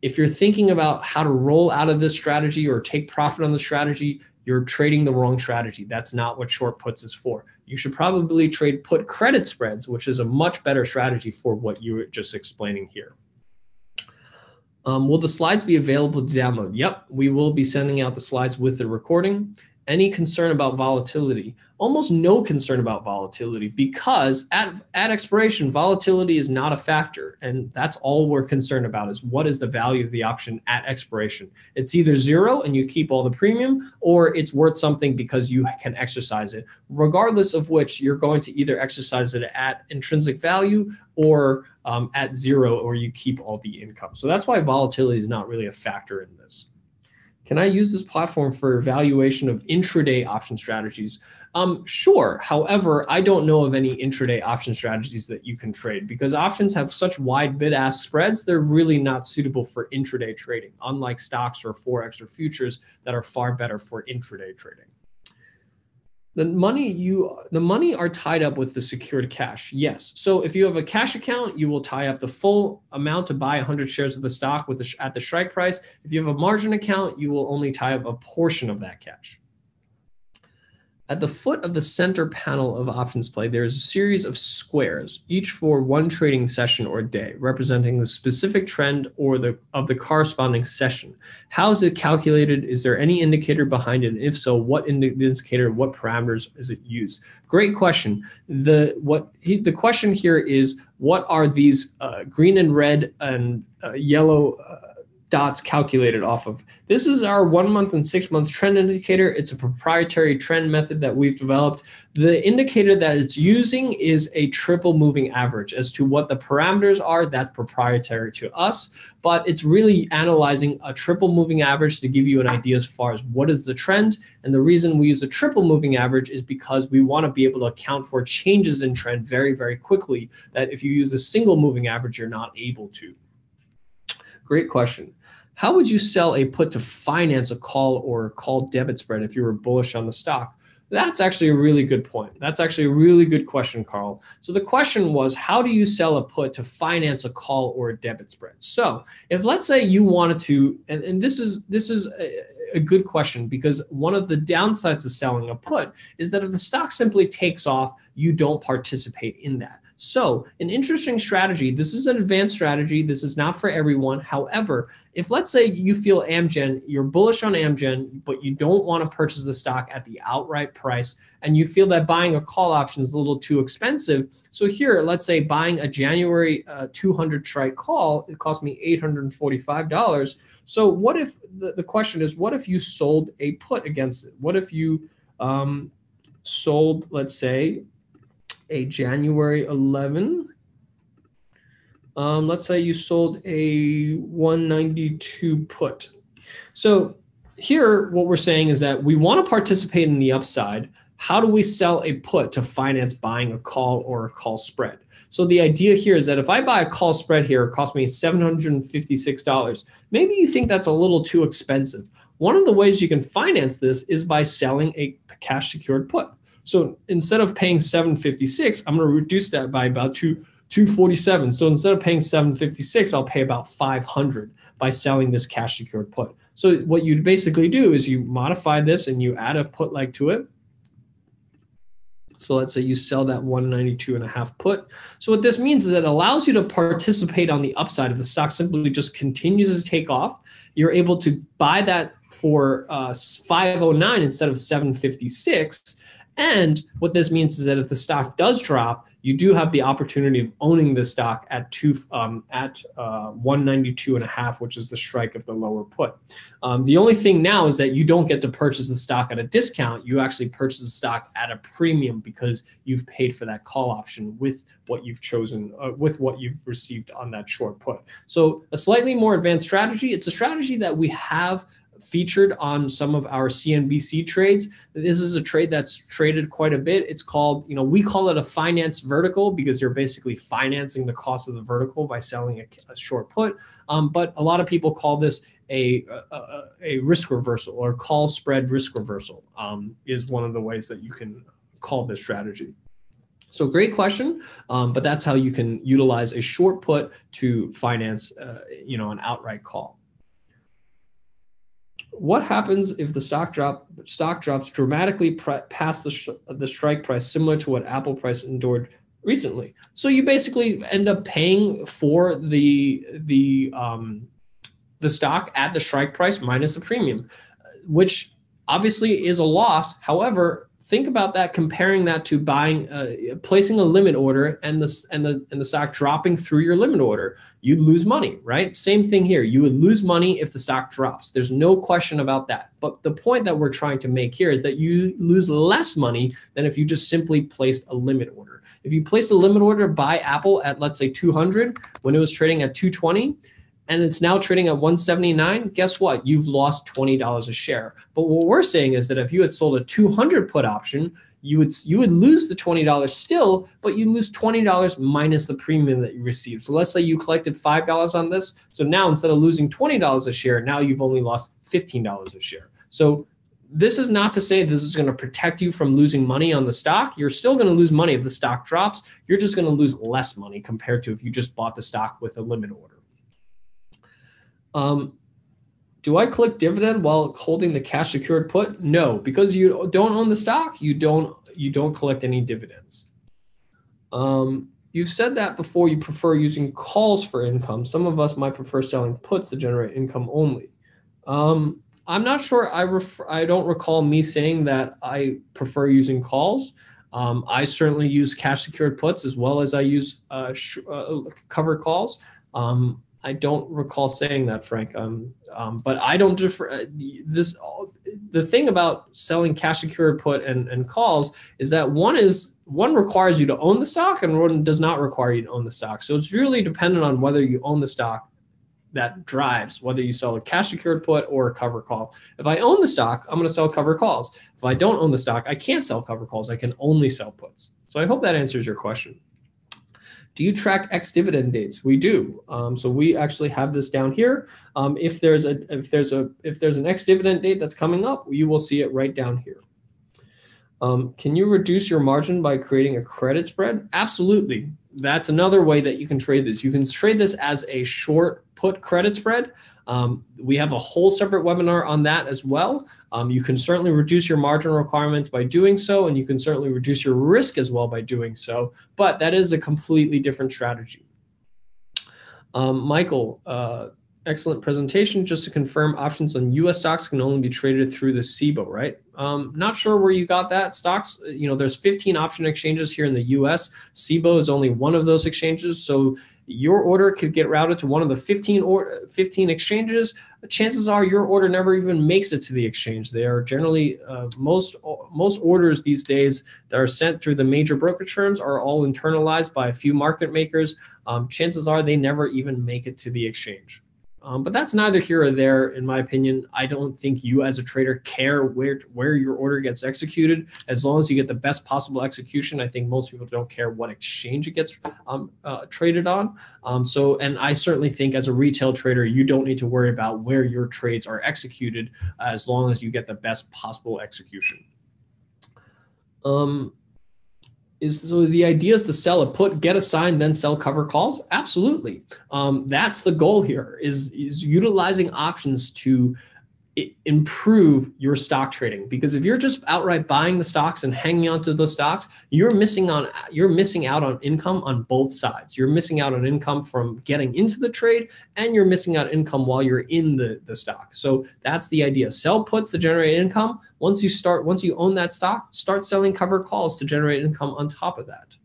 S1: If you're thinking about how to roll out of this strategy or take profit on the strategy, you're trading the wrong strategy. That's not what short puts is for. You should probably trade put credit spreads, which is a much better strategy for what you were just explaining here. Will the slides be available to download? Yep, we will be sending out the slides with the recording. Any concern about volatility? Almost no concern about volatility, because at expiration, volatility is not a factor. And that's all we're concerned about, is what is the value of the option at expiration. It's either zero and you keep all the premium, or it's worth something because you can exercise it. Regardless of which, you're going to either exercise it at intrinsic value or at zero, or you keep all the income. So that's why volatility is not really a factor in this. Can I use this platform for evaluation of intraday option strategies? Sure. However, I don't know of any intraday option strategies that you can trade, because options have such wide bid-ask spreads. They're really not suitable for intraday trading, unlike stocks or Forex or futures that are far better for intraday trading. The money are tied up with the secured cash. Yes. So if you have a cash account, you will tie up the full amount to buy 100 shares of the stock at the strike price. If you have a margin account, you will only tie up a portion of that cash. At the foot of the center panel of options play, there is a series of squares, each for one trading session or day, representing the specific trend or of the corresponding session. How is it calculated? Is there any indicator behind it? And if so, what indicator, what parameters is it used? Great question. The question here is, what are these green and red and yellow dots calculated off of? This is our 1 month and 6 month trend indicator. It's a proprietary trend method that we've developed. The indicator that it's using is a triple moving average. As to what the parameters are, that's proprietary to us, but it's really analyzing a triple moving average to give you an idea as far as what is the trend. And the reason we use a triple moving average is because we want to be able to account for changes in trend very, very quickly, that if you use a single moving average, you're not able to. Great question. How would you sell a put to finance a call or call debit spread if you were bullish on the stock? That's actually a really good point. That's actually a really good question, Carl. So the question was, how do you sell a put to finance a call or a debit spread? So if, let's say, you wanted to, and this is a good question, because one of the downsides of selling a put is that if the stock simply takes off, you don't participate in that. So an interesting strategy, this is an advanced strategy. This is not for everyone. However, if, let's say, you feel Amgen, you're bullish on Amgen, but you don't want to purchase the stock at the outright price, and you feel that buying a call option is a little too expensive. So here, let's say buying a January 200 strike call, it cost me $845. So what if, the question is, what if you sold a put against it? What if you sold, let's say, a January 11, let's say you sold a 192 put. So here, what we're saying is that we want to participate in the upside. How do we sell a put to finance buying a call or a call spread? So the idea here is that if I buy a call spread here, it costs me $756. Maybe you think that's a little too expensive. One of the ways you can finance this is by selling a cash secured put. So instead of paying $756, I'm going to reduce that by about $247. So instead of paying $756, I'll pay about $500 by selling this cash secured put. So what you basically do is you modify this and you add a put leg to it. So let's say you sell that 192.5 put. So what this means is that it allows you to participate on the upside. If the stock simply just continues to take off, you're able to buy that for $509 instead of $756. And what this means is that if the stock does drop, you do have the opportunity of owning the stock at 192.5, which is the strike of the lower put. The only thing now is that you don't get to purchase the stock at a discount. You actually purchase the stock at a premium because you've paid for that call option with what you've chosen, with what you've received on that short put. So a slightly more advanced strategy. It's a strategy that we have featured on some of our CNBC trades. This is a trade that's traded quite a bit. It's called, we call it a finance vertical because you're basically financing the cost of the vertical by selling a short put. But a lot of people call this a risk reversal, or call spread risk reversal is one of the ways that you can call this strategy. So great question, but that's how you can utilize a short put to finance, an outright call. What happens if the stock drops dramatically past the strike price, similar to what Apple price endured recently? So you basically end up paying for the stock at the strike price minus the premium, which obviously is a loss. However, think about that, comparing that to buying, placing a limit order and the stock dropping through your limit order. You'd lose money, right? Same thing here. You would lose money if the stock drops. There's no question about that. But the point that we're trying to make here is that you lose less money than if you just simply placed a limit order. If you place a limit order, buy Apple at, let's say, 200 when it was trading at 220, and it's now trading at 179, guess what? You've lost $20 a share. But what we're saying is that if you had sold a 200 put option, you would lose the $20 still, but you lose $20 minus the premium that you received. So let's say you collected $5 on this. So now instead of losing $20 a share, now you've only lost $15 a share. So this is not to say this is going to protect you from losing money on the stock. You're still going to lose money if the stock drops. You're just going to lose less money compared to if you just bought the stock with a limit order. Do I collect dividend while holding the cash secured put? No, because you don't own the stock, you don't collect any dividends. You've said that before you prefer using calls for income. Some of us might prefer selling puts to generate income only. I'm not sure. I don't recall me saying that I prefer using calls. I certainly use cash secured puts as well as I use covered calls. I don't recall saying that, Frank. But I don't differ. The thing about selling cash secured put and calls is that one requires you to own the stock and one does not require you to own the stock. So it's really dependent on whether you own the stock that drives whether you sell a cash secured put or a cover call. If I own the stock, I'm going to sell cover calls. If I don't own the stock, I can't sell cover calls. I can only sell puts. So I hope that answers your question. Do you track ex-dividend dates? We do. So we actually have this down here. If there's an ex-dividend date that's coming up, you will see it right down here. Can you reduce your margin by creating a credit spread? Absolutely. That's another way that you can trade this. You can trade this as a short put credit spread. We have a whole separate webinar on that as well. You can certainly reduce your margin requirements by doing so, and you can certainly reduce your risk as well by doing so, but that is a completely different strategy. Michael, excellent presentation. Just to confirm, options on US stocks can only be traded through the SIBO, right? Not sure where you got that. Stocks, there's 15 option exchanges here in the US. SIBO is only one of those exchanges. So your order could get routed to one of the 15 exchanges. Chances are your order never even makes it to the exchange. They are generally, most orders these days that are sent through the major brokerage firms are all internalized by a few market makers. Chances are they never even make it to the exchange. But that's neither here or there, in my opinion. I don't think you as a trader care where your order gets executed. As long as you get the best possible execution, I think most people don't care what exchange it gets traded on. And I certainly think as a retail trader, you don't need to worry about where your trades are executed as long as you get the best possible execution. So the idea is to sell a put, get a sign, then sell cover calls? Absolutely. That's the goal here, is utilizing options to improve your stock trading. Because if you're just outright buying the stocks and hanging on to those stocks, you're missing out on income on both sides. You're missing out on income from getting into the trade, and you're missing out income while you're in the stock. So that's the idea. Sell puts to generate income. Once you own that stock, start selling covered calls to generate income on top of that.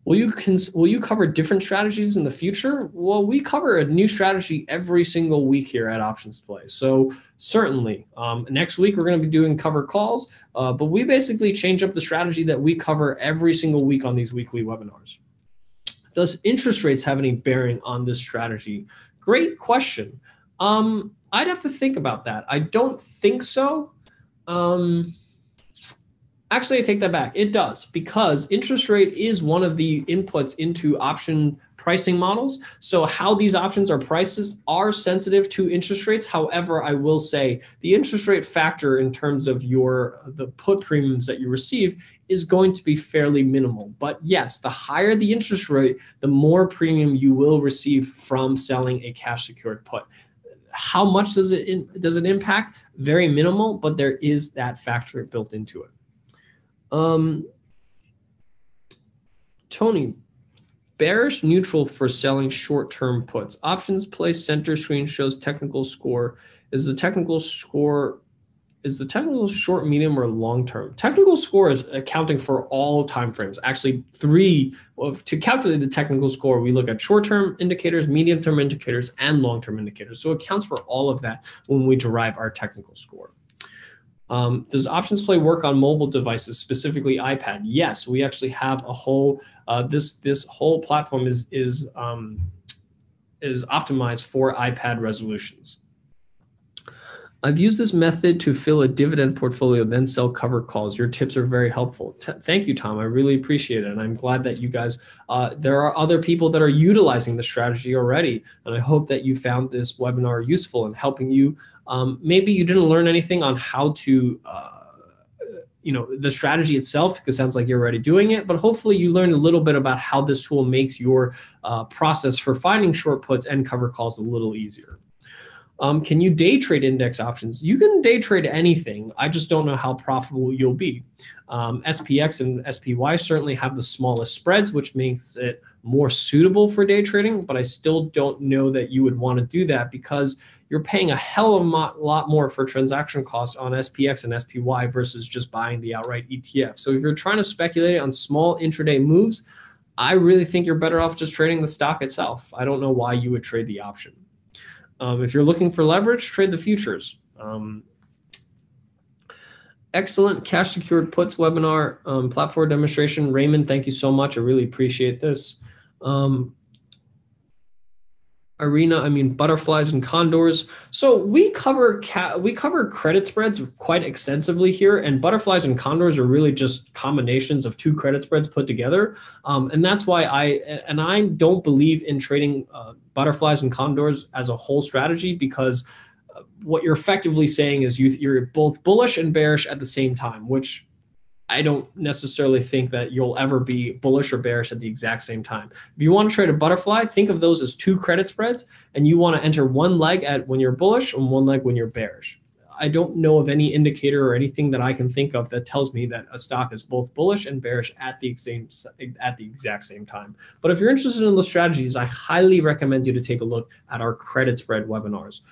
S1: Will you cover different strategies in the future? Well, we cover a new strategy every single week here at Options Play. So certainly, next week we're going to be doing cover calls, but we basically change up the strategy that we cover every single week on these weekly webinars. Does interest rates have any bearing on this strategy? Great question. I'd have to think about that. I don't think so. Actually, I take that back. It does, because interest rate is one of the inputs into option pricing models. So how these options are priced are sensitive to interest rates. However, I will say the interest rate factor in terms of the put premiums that you receive is going to be fairly minimal. But yes, the higher the interest rate, the more premium you will receive from selling a cash secured put. How much does it impact? Very minimal, but there is that factor built into it. Tony, bearish neutral for selling short-term puts. Options Play center screen shows technical score. Is the technical short, medium, or long-term? Technical score is accounting for all time frames. Actually, to calculate the technical score, we look at short-term indicators, medium-term indicators, and long-term indicators. So it counts for all of that when we derive our technical score. Does Options Play work on mobile devices, specifically iPad? Yes, we actually have a whole. This whole platform is optimized for iPad resolutions. I've used this method to fill a dividend portfolio, then sell cover calls. Your tips are very helpful. Thank you, Tom. I really appreciate it. And I'm glad that you guys, there are other people that are utilizing the strategy already. And I hope that you found this webinar useful in helping you. Maybe you didn't learn anything on how to, the strategy itself, because it sounds like you're already doing it, but hopefully you learned a little bit about how this tool makes your process for finding short puts and cover calls a little easier. Can you day trade index options? You can day trade anything. I just don't know how profitable you'll be. SPX and SPY certainly have the smallest spreads, which makes it more suitable for day trading, but I still don't know that you would want to do that because you're paying a hell of a lot more for transaction costs on SPX and SPY versus just buying the outright ETF. So if you're trying to speculate on small intraday moves, I really think you're better off just trading the stock itself. I don't know why you would trade the option. If you're looking for leverage, trade the futures. Excellent cash secured puts webinar platform demonstration. Raymond, thank you so much. I really appreciate this. Butterflies and condors. So we cover credit spreads quite extensively here, and butterflies and condors are really just combinations of two credit spreads put together. And that's why I don't believe in trading butterflies and condors as a whole strategy, because what you're effectively saying is you're both bullish and bearish at the same time, which I don't necessarily think that you'll ever be bullish or bearish at the exact same time. If you want to trade a butterfly, think of those as two credit spreads, and you want to enter one leg at when you're bullish and one leg when you're bearish. I don't know of any indicator or anything that I can think of that tells me that a stock is both bullish and bearish at the exact same time. But if you're interested in those strategies, I highly recommend you to take a look at our credit spread webinars.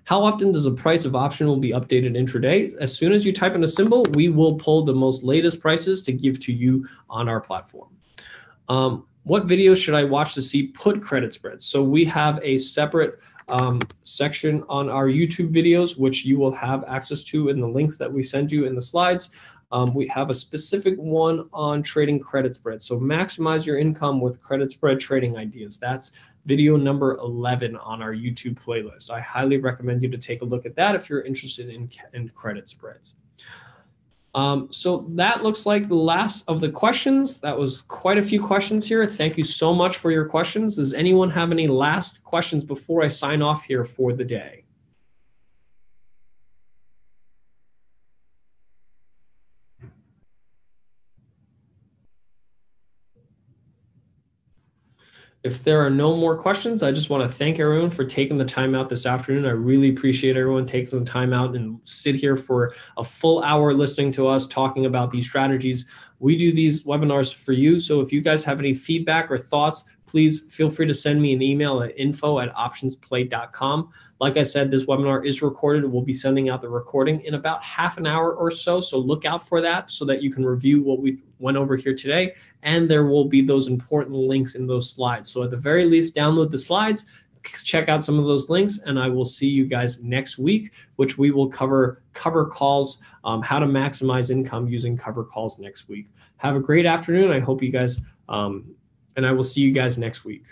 S1: How often does the price of optional be updated intraday? As soon as you type in a symbol, we will pull the most latest prices to give to you on our platform. What videos should I watch to see put credit spreads? So we have a separate section on our YouTube videos, which you will have access to in the links that we send you in the slides. We have a specific one on trading credit spreads. So maximize your income with credit spread trading ideas. That's video number 11 on our YouTube playlist. I highly recommend you to take a look at that if you're interested in credit spreads. So that looks like the last of the questions. That was quite a few questions here. Thank you so much for your questions. Does anyone have any last questions before I sign off here for the day? If there are no more questions, I just want to thank everyone for taking the time out this afternoon. I really appreciate everyone taking some time out and sit here for a full hour listening to us talking about these strategies. We do these webinars for you. So if you guys have any feedback or thoughts, please feel free to send me an email at info@optionsplay.com. Like I said, this webinar is recorded. We'll be sending out the recording in about half an hour or so. So look out for that so that you can review what we went over here today. And there will be those important links in those slides. So at the very least, download the slides, check out some of those links, and I will see you guys next week, which we will cover calls, how to maximize income using cover calls next week. Have a great afternoon. I hope you guys, and I will see you guys next week.